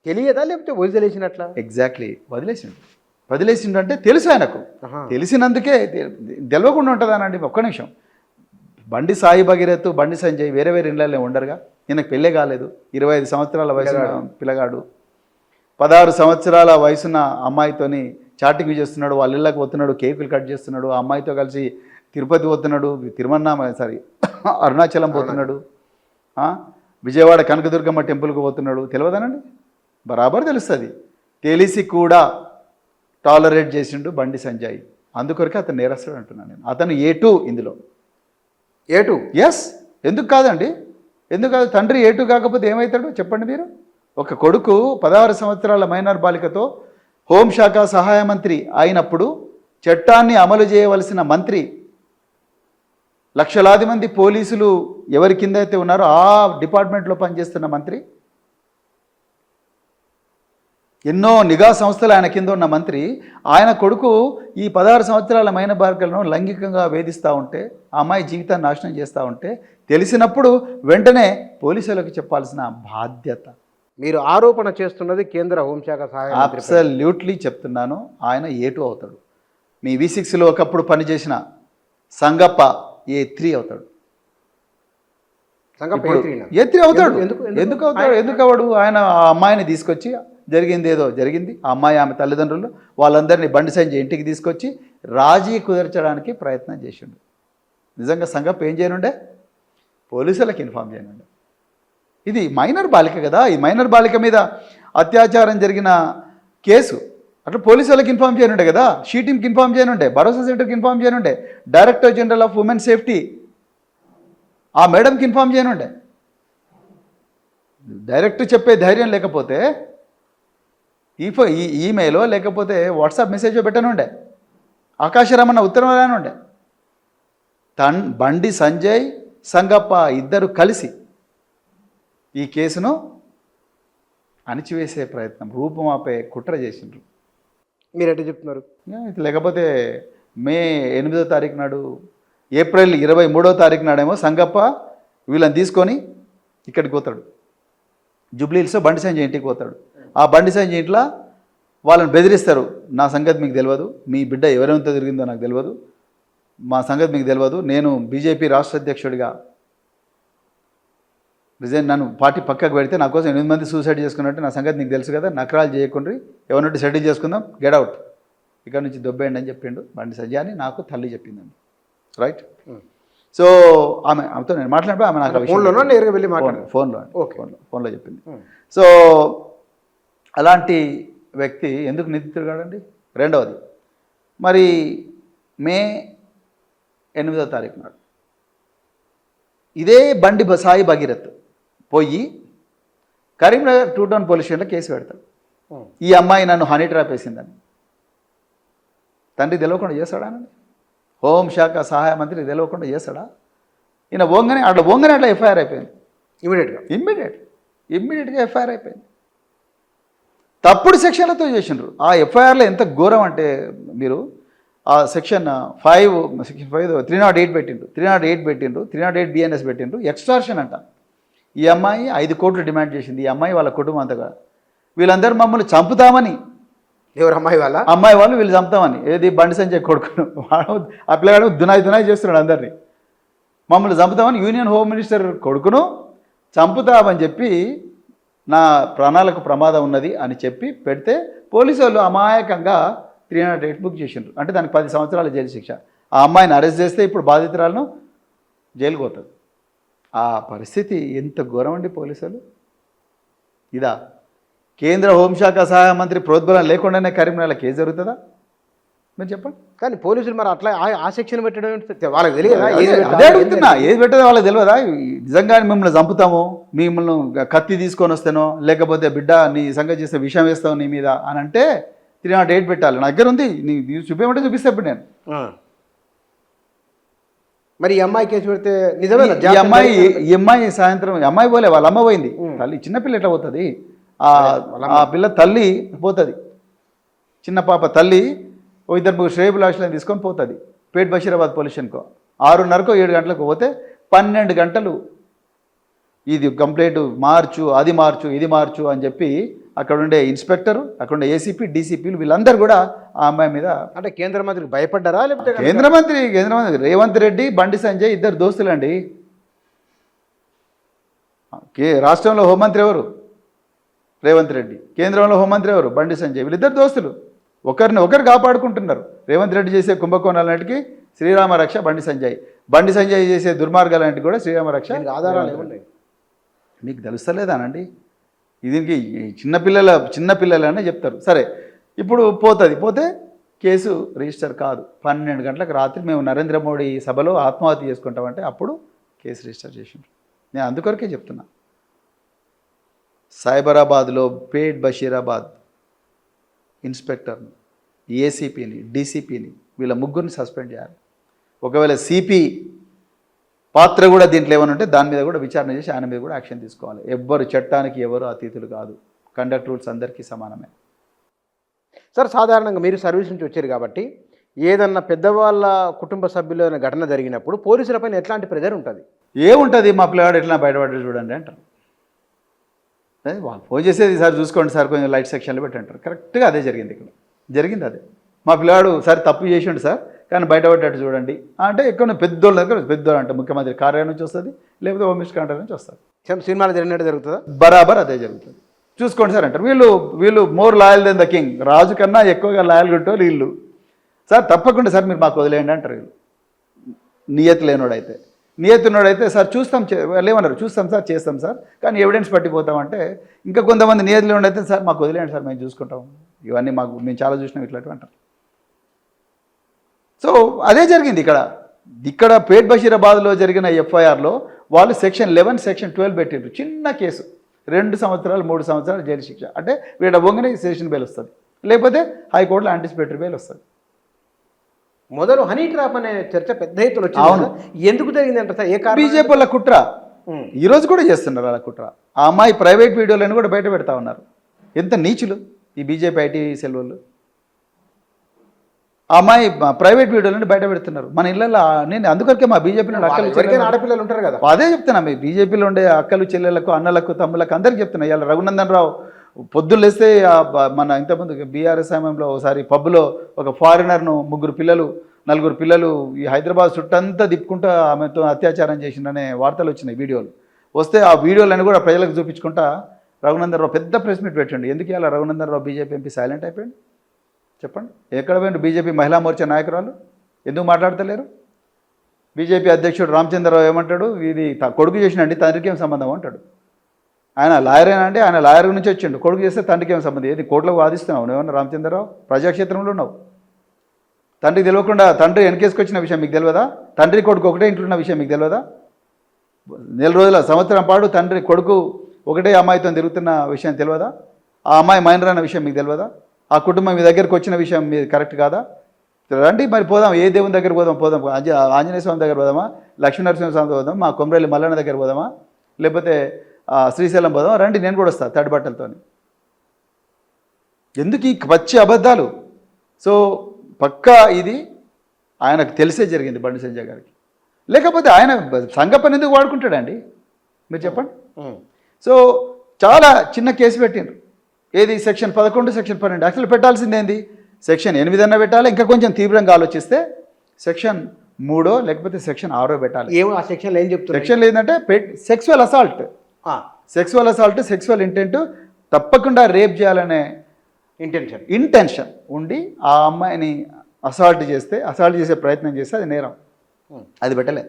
తెలియదా లేకపోతే వదిలేసినట్ల? ఎగ్జాక్ట్లీ వదిలేసిండు అంటే తెలుసు ఆయనకు, తెలిసినందుకే తెలియకుండా ఉంటుందనండి. ఒక్క నిమిషం, బండి సాయి భగీరథ్, బండి సంజయ్ వేరే వేరే ఇళ్ళల్లో ఉండరుగా. ఈయనకు పెళ్ళే కాలేదు, 25 సంవత్సరాల వయసు పిల్లగాడు, 16 సంవత్సరాల వయసున్న అమ్మాయితోని చాటింగ్ చేస్తున్నాడు, వాళ్ళ ఇళ్ళకి పోతున్నాడు, కేకులు కట్ చేస్తున్నాడు, ఆ అమ్మాయితో కలిసి తిరుపతి పోతున్నాడు, అరుణాచలం పోతున్నాడు, విజయవాడ కనకదుర్గమ్మ టెంపుల్కి పోతున్నాడు. తెలియదనండి? బరాబర్ తెలుస్తుంది. తెలిసి కూడా టాలరేట్ చేసిండు బండి సంజయ్. అందుకొరకే అతను నేరస్తుడు అంటున్నాను నేను. అతను A2 ఇందులో. A2? ఎస్. ఎందుకు కాదండి? ఎందుకు కాదు? తండ్రి A2 కాకపోతే ఏమవుతాడు చెప్పండి మీరు? ఒక కొడుకు 16 సంవత్సరాల మైనర్ బాలికతో హోంశాఖ సహాయ మంత్రి అయినప్పుడు చట్టాన్ని అమలు చేయవలసిన మంత్రి, లక్షలాది మంది పోలీసులు ఎవరి కింద అయితే ఉన్నారో ఆ డిపార్ట్మెంట్లో పనిచేస్తున్న మంత్రి ఎన్నో నిఘా సంస్థలు ఆయన కింద ఉన్న మంత్రి, ఆయన కొడుకు ఈ 16 సంవత్సరాల మైనబాలికలను లైంగికంగా వేధిస్తూ ఉంటే, ఆ అమ్మాయి జీవితాన్ని నాశనం చేస్తూ ఉంటే తెలిసినప్పుడు వెంటనే పోలీసులకు చెప్పాల్సిన బాధ్యత. మీరు ఆరోపణ చేస్తున్నది కేంద్ర హోంశాఖ సహాయ మంత్రి. అబ్సల్యూట్లీ చెప్తున్నాను, ఆయన A2 అవుతాడు. మీ V6లో ఒకప్పుడు పనిచేసిన సంగప్ప A3 అవుతాడు. A3 అవుతాడు. ఎందుకు అవుతాడు? ఎందుకు అవడు? ఆయన ఆ అమ్మాయిని తీసుకొచ్చి జరిగింది ఏదో జరిగింది, ఆ అమ్మాయి ఆమె తల్లిదండ్రులు వాళ్ళందరినీ బండి సంజయ్ ఇంటికి తీసుకొచ్చి రాజీ కుదర్చడానికి ప్రయత్నం చేసిండు. నిజంగా సంగప్ప ఏం చేయనుండే? పోలీసులకు ఇన్ఫామ్ చేయనుండే. ఇది మైనర్ బాలిక కదా, ఈ మైనర్ బాలిక మీద అత్యాచారం జరిగిన కేసు, అట్లా పోలీసు వాళ్ళకి ఇన్ఫామ్ చేయనుండే కదా, షీ టీమ్కి ఇన్ఫామ్ చేయనుండే, భరోసా సెంటర్కి ఇన్ఫామ్ చేయనుండే, director general of women safety ఆ మేడంకి ఇన్ఫామ్ చేయనుండే. డైరెక్ట్ చెప్పే ధైర్యం లేకపోతే ఈమెయిలో లేకపోతే వాట్సాప్ మెసేజ్ పెట్టనుండే, ఆకాశరామన్న ఉత్తరం రానుండే. బండి సంజయ్ సంగప్ప ఇద్దరు కలిసి ఈ కేసును అణిచివేసే ప్రయత్నం, రూపుమాపే కుట్ర చేసిండ్రు. మీరు ఎట్లా చెప్తున్నారు? లేకపోతే మే 8వ తారీఖు నాడు, ఏప్రిల్ 23వ తారీఖు నాడేమో సంగప్ప వీళ్ళని తీసుకొని ఇక్కడికి పోతాడు, జూబ్లీహిల్స్లో బండి సంజయ్ ఇంటికి పోతాడు. ఆ బండి సంజయ్ ఇంట్లో వాళ్ళని బెదిరిస్తారు, నా సంగతి మీకు తెలియదు, మీ బిడ్డ ఎవరెంత తిరిగిందో నాకు తెలియదు, మా సంగతి మీకు తెలియదు, నేను బీజేపీ రాష్ట్ర అధ్యక్షుడిగా రిజైన్, నన్ను పార్టీ పక్కకు పెడితే నా కోసం 8 మంది సూసైడ్ చేసుకున్నట్టు నా సంగతి నీకు తెలుసు కదా, నకరాలు చేయకుండా ఎవరినట్టు సెటిల్ చేసుకుందాం, గెట్ అవుట్, ఇక్కడ నుంచి దొబ్బేయండి అని చెప్పిండు బండి సంజయ్ అని నాకు తల్లి చెప్పిందండి. రైట్. సో ఆమెతో నేను మాట్లాడిపోయి ఆమె నాకు ఫోన్లో నేరుగా వెళ్ళి మాట్లాడాను, ఫోన్లో చెప్పింది. సో అలాంటి వ్యక్తి ఎందుకు నిందితుడు కాడండి? రెండవది, మరి మే 8వ తారీఖు నాడు ఇదే బండి సాయి భగీరథ్ పోయి కరీంనగర్ 2 టౌన్ పోలీస్ స్టేషన్లో కేసు పెడతాడు. ఈ అమ్మాయి నన్ను హనీ ట్రాప్ వేసిందని. తండ్రి తెలియకుండా చేస్తాడానండి? హోంశాఖ సహాయ మంత్రి తెలియకుండా చేస్తాడా? ఈయన ఓంగనే అట్లా ఎఫ్ఐఆర్ అయిపోయింది. ఇమ్మీడియట్గా ఎఫ్ఐఆర్ అయిపోయింది. తప్పుడు సెక్షన్లతో చేసిండ్రు. ఆ ఎఫ్ఐఆర్లో ఎంత ఘోరం అంటే, మీరు ఆ సెక్షన్ 5 308 పెట్టిండ్రు, 308 BNS పెట్టిండ్రు. ఎక్స్టార్షన్ అంట. ఈ అమ్మాయి 5 కోట్లు డిమాండ్ చేసింది. ఈ అమ్మాయి వాళ్ళ కుటుంబం అంతగా, వీళ్ళందరూ మమ్మల్ని చంపుతామని, ఎవరు అమ్మాయి వాళ్ళు వీళ్ళు చంపుతామని, ఏది బండి సంజయ్ కొడుకును, ఆ పిల్లగాడు దునాయి చేస్తున్నాడు అందరినీ, మమ్మల్ని చంపుతామని యూనియన్ హోమ్ మినిస్టర్ కొడుకును చంపుతామని చెప్పి, నా ప్రాణాలకు ప్రమాదం ఉన్నది అని చెప్పి పెడితే పోలీసు వాళ్ళు అమాయకంగా 308 బుక్ చేసిండ్రు. అంటే దానికి 10 సంవత్సరాల జైలు శిక్ష. ఆ అమ్మాయిని అరెస్ట్ చేస్తే ఇప్పుడు బాధితురాలను జైలుకు పోతుంది. ఆ పరిస్థితి ఎంత ఘోరం అండి పోలీసులు. ఇదా కేంద్ర హోంశాఖ సహాయ మంత్రి ప్రోద్బలం లేకుండానే కరీంనగర్లో కేసు జరుగుతుందా? మీరు చెప్పండి. కానీ పోలీసులు మరి అట్లా ఆ సెక్షన్ పెట్టడం వాళ్ళకి తెలియదా? అదే అడుగుతున్నా, ఏది పెట్టదో వాళ్ళకి తెలియదా? నిజంగానే మిమ్మల్ని చంపుతాము, మిమ్మల్ని కత్తి తీసుకొని వస్తానో, లేకపోతే బిడ్డ నీ సంగతి చేస్తే విషయం వేస్తావు నీ మీద అని అంటే 308 పెట్టాలి. నా దగ్గర ఉంది, నీ చూపించమంటే చూపిస్తే ఇప్పుడు నేను. మరి ఈ అమ్మాయి కేసు పెడితే నిజమే? ఈ అమ్మాయి సాయంత్రం అమ్మాయి పోలే, వాళ్ళ అమ్మ పోయింది. తల్లి చిన్నపిల్ల ఎట్లా పోతుంది? ఆ పిల్ల తల్లి పోతుంది, చిన్న పాప తల్లి 2 శ్రేయభిలాషులను తీసుకొని పోతుంది పేట్ బషీరాబాద్ పోలీస్ స్టేషన్కో. 6:30కో 7 గంటలకు పోతే 12 గంటలు ఇది కంప్లైంట్ మార్చు, అది మార్చు, ఇది మార్చు అని చెప్పి అక్కడ ఉండే ఇన్స్పెక్టర్, అక్కడ ఉండే ఏసీపీ, డీసీపీలు వీళ్ళందరూ కూడా ఆ అమ్మాయి మీద. అంటే కేంద్ర మంత్రికి భయపడ్డారా? లేకపోతే కేంద్ర మంత్రి రేవంత్ రెడ్డి, బండి సంజయ్ ఇద్దరు దోస్తులండి. రాష్ట్రంలో హోంమంత్రి ఎవరు? రేవంత్ రెడ్డి. కేంద్రంలో హోంమంత్రి ఎవరు? బండి సంజయ్. వీళ్ళిద్దరు దోస్తులు, ఒకరు కాపాడుకుంటున్నారు. రేవంత్ రెడ్డి చేసే కుంభకోణాలన్నిటికీ శ్రీరామ రక్ష బండి సంజయ్ చేసే దుర్మార్గాలన్నిటికీ కూడా శ్రీరామ రక్ష. ఆధారాలు ఏమున్నాయి మీకు తెలుస్తలేదానండి? దీనికి చిన్నపిల్లలనే చెప్తారు. సరే, ఇప్పుడు పోతే కేసు రిజిస్టర్ కాదు. 12 గంటలకు రాత్రి మేము నరేంద్ర మోడీ సభలో ఆత్మహత్య చేసుకుంటామంటే అప్పుడు కేసు రిజిస్టర్ చేసిండ్రు. నేను అందుకొరకే చెప్తున్నా, సైబరాబాద్లో పేట్ బషీరాబాద్ ఇన్స్పెక్టర్ని, ఏసీపీని, డీసీపీని వీళ్ళ ముగ్గురిని సస్పెండ్ చేయాలి. ఒకవేళ సిపి పాత్ర కూడా దీంట్లో ఏమైనా ఉంటే దాని మీద కూడా విచారణ చేసి ఆయన మీద కూడా యాక్షన్ తీసుకోవాలి. చట్టానికి ఎవరు అతీతులు కాదు. కండక్ట్ రూల్స్ అందరికీ సమానమే. సార్ సాధారణంగా మీరు సర్వీస్ నుంచి వచ్చారు కాబట్టి ఏదన్నా పెద్దవాళ్ళ కుటుంబ సభ్యులు ఏదైనా ఘటన జరిగినప్పుడు పోలీసులపైన ఎట్లాంటి ప్రెజర్ ఉంటుంది? ఏముంటుంది మా పిల్లవాడు ఎట్లా బయటపడ్డాడు చూడండి అంటారు. వాళ్ళు ఫోన్ చేసేది సార్ చూసుకోండి సార్ కొంచెం లైట్ సెక్షన్లో పెట్టి అంటారు. కరెక్ట్గా అదే జరిగింది ఇక్కడ. జరిగింది అదే. మా పిల్లవాడు సార్ తప్పు చేసిండు సార్ కానీ బయటపడ్డట్టు చూడండి అంటే ఎక్కువ పెద్దోళ్ళ దగ్గర పెద్దోళ్ళు అంటే ముఖ్యమంత్రి కార్యాలయం నుంచి వస్తుంది, లేకపోతే హోమ్ మినిస్టర్ కార్యాలయం నుంచి వస్తుంది. సినిమాలు జరిగినట్టు జరుగుతుందా? బరాబర్ అదే జరుగుతుంది. చూసుకోండి సార్ అంటారు. వీళ్ళు more loyal than the king. రాజు కన్నా ఎక్కువగా లాయల్గా ఉంటారు వీళ్ళు. సార్ తప్పకుండా సార్ మీరు మాకు వదిలేయండి అంటారు వీళ్ళు. నియతి లేనోడైతే. నియతి ఉన్నోడైతే సార్ చూస్తాం లేమన్నారు, చూస్తాం సార్ చేస్తాం సార్ కానీ ఎవిడెన్స్ పట్టిపోతామంటే, ఇంకా కొంతమంది నియతి లేనోడైతే సార్ మాకు వదిలేయండి సార్ మేము చూసుకుంటాం, ఇవన్నీ మేము చాలా చూసినాం ఇట్లాంటివి అంటారు. సో అదే జరిగింది ఇక్కడ పేట్ బషీరాబాద్లో జరిగిన ఎఫ్ఐఆర్లో వాళ్ళు సెక్షన్ 11 సెక్షన్ 12 పెట్టిండ్రు. చిన్న కేసు 2 సంవత్సరాలు 3 సంవత్సరాలు జైలు శిక్ష. అంటే వీళ్ళ బొంగనే సెషన్ బెయిల్ వస్తుంది, లేకపోతే హైకోర్టులో యాంటిసిపేటరీ బెయిల్ వస్తుంది. మొదలు హనీ ట్రాప్ అనే చర్చ పెద్ద ఎత్తున వచ్చింది. ఎందుకు జరిగిందంట సార్? ఏ కారణం? బీజేపీ వాళ్ళ కుట్ర. ఈరోజు కూడా చేస్తున్నారు అలా కుట్ర. ఆ అమ్మాయి ప్రైవేట్ వీడియోలను కూడా బయట పెడతా ఉన్నారు. ఎంత నీచులు ఈ బీజేపీ ఐటీ సెల్ వాళ్ళు. ఆ అమ్మాయి ప్రైవేట్ వీడియోలను బయట పెడుతున్నారు మన ఇళ్ళల్లో. నేను అందుకొరకే మా బీజేపీలో ఆడపిల్లలు ఉంటారు కదా, అదే చెప్తున్నా. మీ బీజేపీలో ఉండే అక్కలు చెల్లెళ్ళకు అన్నలకు తమ్ములకు అందరికి చెప్తున్నా. ఇవాళ రఘునందన్ రావు పొద్దున్న లేస్తే మన ఇంతకుముందు బీఆర్ఎస్ సమయంలో ఒకసారి పబ్లో ఒక ఫారినర్ను 3 పిల్లలు 4 పిల్లలు ఈ హైదరాబాద్ చుట్టంతా తిప్పుకుంటూ ఆమెతో అత్యాచారం చేసిందనే వార్తలు వచ్చినాయి, వీడియోలు వస్తే. ఆ వీడియోలను కూడా ప్రజలకు చూపించుకుంటా రఘునందన్ రావు పెద్ద ప్రెస్ మీట్ పెట్టండి. ఎందుకు ఇలా Raghunandan Rao BJP MP silent అయిపోయింది చెప్పండి? ఎక్కడ పోయిండు బీజేపీ మహిళా మోర్చా నాయకురాలు? ఎందుకు మాట్లాడతలేరు? బీజేపీ అధ్యక్షుడు రామచంద్రరావు ఏమంటాడు, ఇది కొడుకు చేసినండి తండ్రికి ఏం సంబంధం అంటాడు. ఆయన లాయరేనా అండి? ఆయన లాయర్ నుంచి వచ్చిండు. కొడుకు చేస్తే తండ్రికి ఏం సంబంధం? ఏది కోర్టులో వాదిస్తున్నావు ఏమన్నా రామచంద్రరావు? ప్రజాక్షేత్రంలో ఉన్నావు. తండ్రికి తెలియకుండా తండ్రి వెనకేసుకొచ్చిన విషయం మీకు తెలియదా? తండ్రి కొడుకు ఒకటే ఇంట్లో ఉన్న విషయం మీకు తెలియదా? నెల రోజుల సంవత్సరం పాటు తండ్రి కొడుకు ఒకటే అమ్మాయితో తిరుగుతున్న విషయం తెలియదా? ఆ అమ్మాయి మైనర్ అన్న విషయం మీకు తెలియదా? ఆ కుటుంబం మీ దగ్గరకు వచ్చిన విషయం మీరు కరెక్ట్ కాదా? రండి మరి పోదాం, ఏ దేవుని దగ్గర పోదాం ఆంజనేయ స్వామి దగ్గర పోదామా, లక్ష్మీనరసింహ స్వామి పోదాం, మా కొమరేలి మల్లన్న దగ్గర పోదామా, లేకపోతే శ్రీశైలం పోదాం, రండి నేను కూడా వస్తాను తడి బట్టలతో. ఎందుకు ఈ పచ్చి అబద్ధాలు? సో పక్కా ఇది ఆయనకు తెలిసే జరిగింది బండి సంజయ్ గారికి. లేకపోతే ఆయన సంగపని ఎందుకు వాడుకుంటాడండి మీరు చెప్పండి? సో చాలా చిన్న కేసు పెట్టిండ్రు. ఏది సెక్షన్ 11 సెక్షన్ 12. యాక్చువల్ పెట్టాల్సింది ఏంది సెక్షన్ 8 అన్న పెట్టాలి, ఇంకా కొంచెం తీవ్రంగా ఆలోచిస్తే సెక్షన్ 3 లేకపోతే సెక్షన్ 6 పెట్టాలి. ఏమో ఆ సెక్షన్లో ఏం చెప్తారు? సెక్షన్లో ఏంటంటే సెక్సువల్ అసాల్ట్, సెక్సువల్ ఇంటెంట్, తప్పకుండా రేప్ చేయాలనే ఇంటెన్షన్ ఉండి ఆ అమ్మాయిని అసాల్ట్ చేసే ప్రయత్నం చేస్తే అది నేరం. అది పెట్టలే,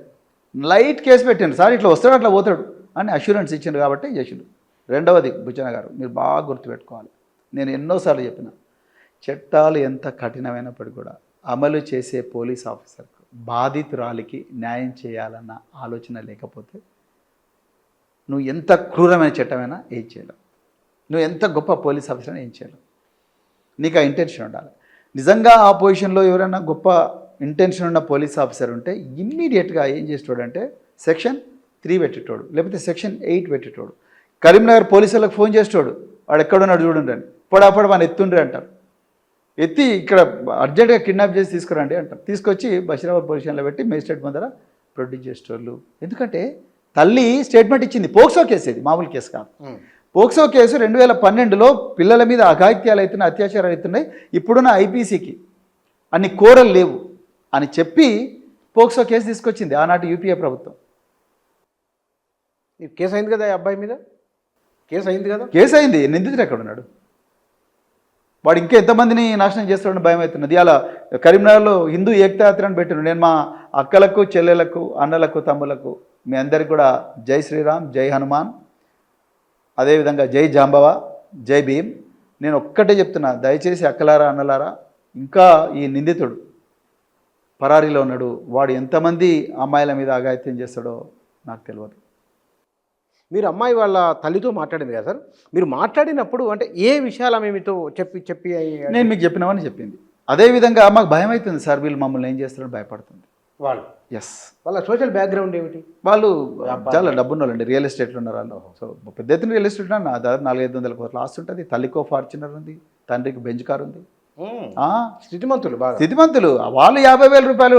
లైట్ కేసు పెట్టిండు. సార్ ఇట్లా వస్తాడు అట్లా పోతాడు అని అష్యూరెన్స్ ఇచ్చిండు కాబట్టి చేసిండు. రెండవది బుచ్చన్న గారు మీరు బాగా గుర్తుపెట్టుకోవాలి, నేను ఎన్నోసార్లు చెప్పిన, చట్టాలు ఎంత కఠినమైనప్పటికీ కూడా అమలు చేసే పోలీస్ ఆఫీసర్కు బాధితురాలికి న్యాయం చేయాలన్న ఆలోచన లేకపోతే నువ్వు ఎంత క్రూరమైన చట్టమైనా ఏం చేయలేవు, నువ్వు ఎంత గొప్ప పోలీస్ ఆఫీసర్ అయినా ఏం చేయలేవు. నీకు ఆ ఇంటెన్షన్ ఉండాలి. నిజంగా ఆ పొజిషన్లో ఎవరైనా గొప్ప ఇంటెన్షన్ ఉన్న పోలీస్ ఆఫీసర్ ఉంటే ఇమ్మీడియట్గా ఏం చేసేటోడంటే సెక్షన్ 3 పెట్టేటోడు, లేకపోతే సెక్షన్ 8 పెట్టేటోడు. కరీంనగర్ పోలీసులకు ఫోన్ చేసేటోడు, వాడు ఎక్కడున్నాడు చూడండి అని, పొడపడ మన ఎత్తుండ్రి అంటారు. ఎత్తి ఇక్కడ అర్జెంటుగా కిడ్నాప్ చేసి తీసుకురండి అంటారు. తీసుకొచ్చి బషీరాబాద్ పొజిషన్లో పెట్టి మేజిస్ట్రేట్ ముందర ప్రొడ్యూస్ చేసేటోళ్ళు. ఎందుకంటే తల్లి స్టేట్మెంట్ ఇచ్చింది. పోక్సో కేసు, ఇది మామూలు కేసు కాదు. పోక్సో కేసు 2012లో పిల్లల మీద అఘాయిత్యాలు అవుతున్నాయి, అత్యాచారాలు అవుతున్నాయి, ఇప్పుడున్న ఐపీసీకి అన్ని కోరలు లేవు అని చెప్పి పోక్సో కేసు తీసుకొచ్చింది ఆనాటి యూపీఏ ప్రభుత్వం. కేసు అయింది కదా అబ్బాయి మీద, కేసు అయింది కదా, కేసు అయింది. నిందితుడు ఎక్కడ ఉన్నాడు? వాడు ఇంకా ఎంతమందిని నాశనం చేస్తాడని భయం అవుతున్నది. అలా కరీంనగర్లో హిందూ ఏకతాయాత్ర అని పెట్టిన, నేను మా అక్కలకు చెల్లెలకు అన్నలకు తమ్ములకు మీ అందరికి కూడా జై శ్రీరామ్, జై హనుమాన్, అదేవిధంగా జై జాంబవ, జై భీమ్. నేను ఒక్కటే చెప్తున్నా, దయచేసి అక్కలారా అన్నలారా, ఇంకా ఈ నిందితుడు పరారీలో ఉన్నాడు, వాడు ఎంతమంది అమ్మాయిల మీద అఘాయిత్యం చేస్తాడో నాకు తెలియదు. మీరు అమ్మాయి వాళ్ళ తల్లితో మాట్లాడింది కదా సార్, మీరు మాట్లాడినప్పుడు అంటే ఏ విషయాలు ఆమె మీతో చెప్పి నేను మీకు చెప్పినామని చెప్పింది. అదేవిధంగా మాకు భయం అవుతుంది సార్, వీళ్ళు మమ్మల్ని ఏం చేస్తారని భయపడుతుంది వాళ్ళు. ఎస్, వాళ్ళ సోషల్ బ్యాక్గ్రౌండ్ ఏమిటి? వాళ్ళు చాలా డబ్బున్న వాళ్ళండి, రియల్ ఎస్టేట్లో ఉన్నారు వాళ్ళు. సో పెద్ద ఎత్తున రియల్ ఎస్టేట్ దాదాపు 400-500 కోట్ల ఆస్తి ఉంటుంది. తల్లికో ఫార్చునర్ ఉంది, తండ్రికి బెంజ్ కార్ ఉంది. స్థితిమంతులు బాగా స్థితిమంతులు వాళ్ళు 50,000 రూపాయలు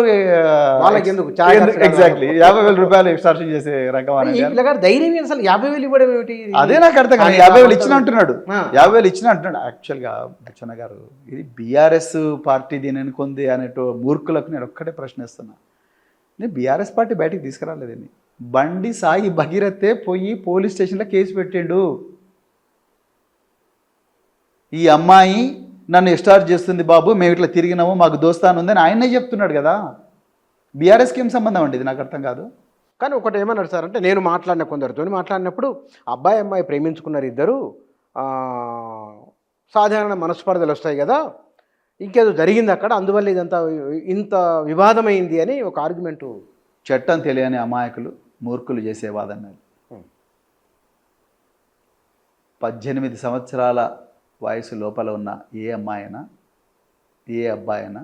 వాళ్ళకి ఎందుకు చాయ్ ఖర్చు ఎగ్జాక్ట్లీ 50,000 రూపాయలు ఎక్స్టార్షన్ చేసే రకం అనేది. పిల్లగాడు ధైర్యం ఏంటి అసలు 50,000 ఇవ్వడం ఏమిటి? అదే నాకు అర్థం కాదు. 50,000 ఇచ్చిన అంటున్నాడు, 50,000 ఇచ్చిన అంటున్నాడు. యాక్చువల్గా బచ్చన్న గారు, ఇది బీఆర్ఎస్ పార్టీ దీని అనుకుంది అనేటో మూర్ఖులకు నేను ఒక్కటే ప్రశ్నిస్తున్నా. నేను బీఆర్ఎస్ పార్టీ బయటికి తీసుకురాలేదండి. బండి సాయి భగీరథే పోయి పోలీస్ స్టేషన్లో కేసు పెట్టిండు. ఈ అమ్మాయి నన్ను ఎస్టార్ట్ చేస్తుంది బాబు, మేము ఇట్లా తిరిగినాము, మాకు దోస్తాను ఉందని ఆయనే చెప్తున్నాడు కదా. బీఆర్ఎస్కి ఏం సంబంధం అండి ఇది? నాకు అర్థం కాదు. కానీ ఒకటి ఏమన్నారు సార్ అంటే, నేను మాట్లాడిన కొందరితో మాట్లాడినప్పుడు అబ్బాయి అమ్మాయి ప్రేమించుకున్నారు ఇద్దరు, సాధారణ మనస్పర్ధలు వస్తాయి కదా, ఇంకేదో జరిగింది అక్కడ, అందువల్ల ఇదంతా ఇంత వివాదమైంది అని ఒక ఆర్గ్యుమెంటు. చట్టం తెలియని అమాయకులు మూర్ఖులు చేసే వాదన. 18 సంవత్సరాల వయసు లోపల ఉన్న ఏ అమ్మాయి అయినా ఏ అబ్బాయి అయినా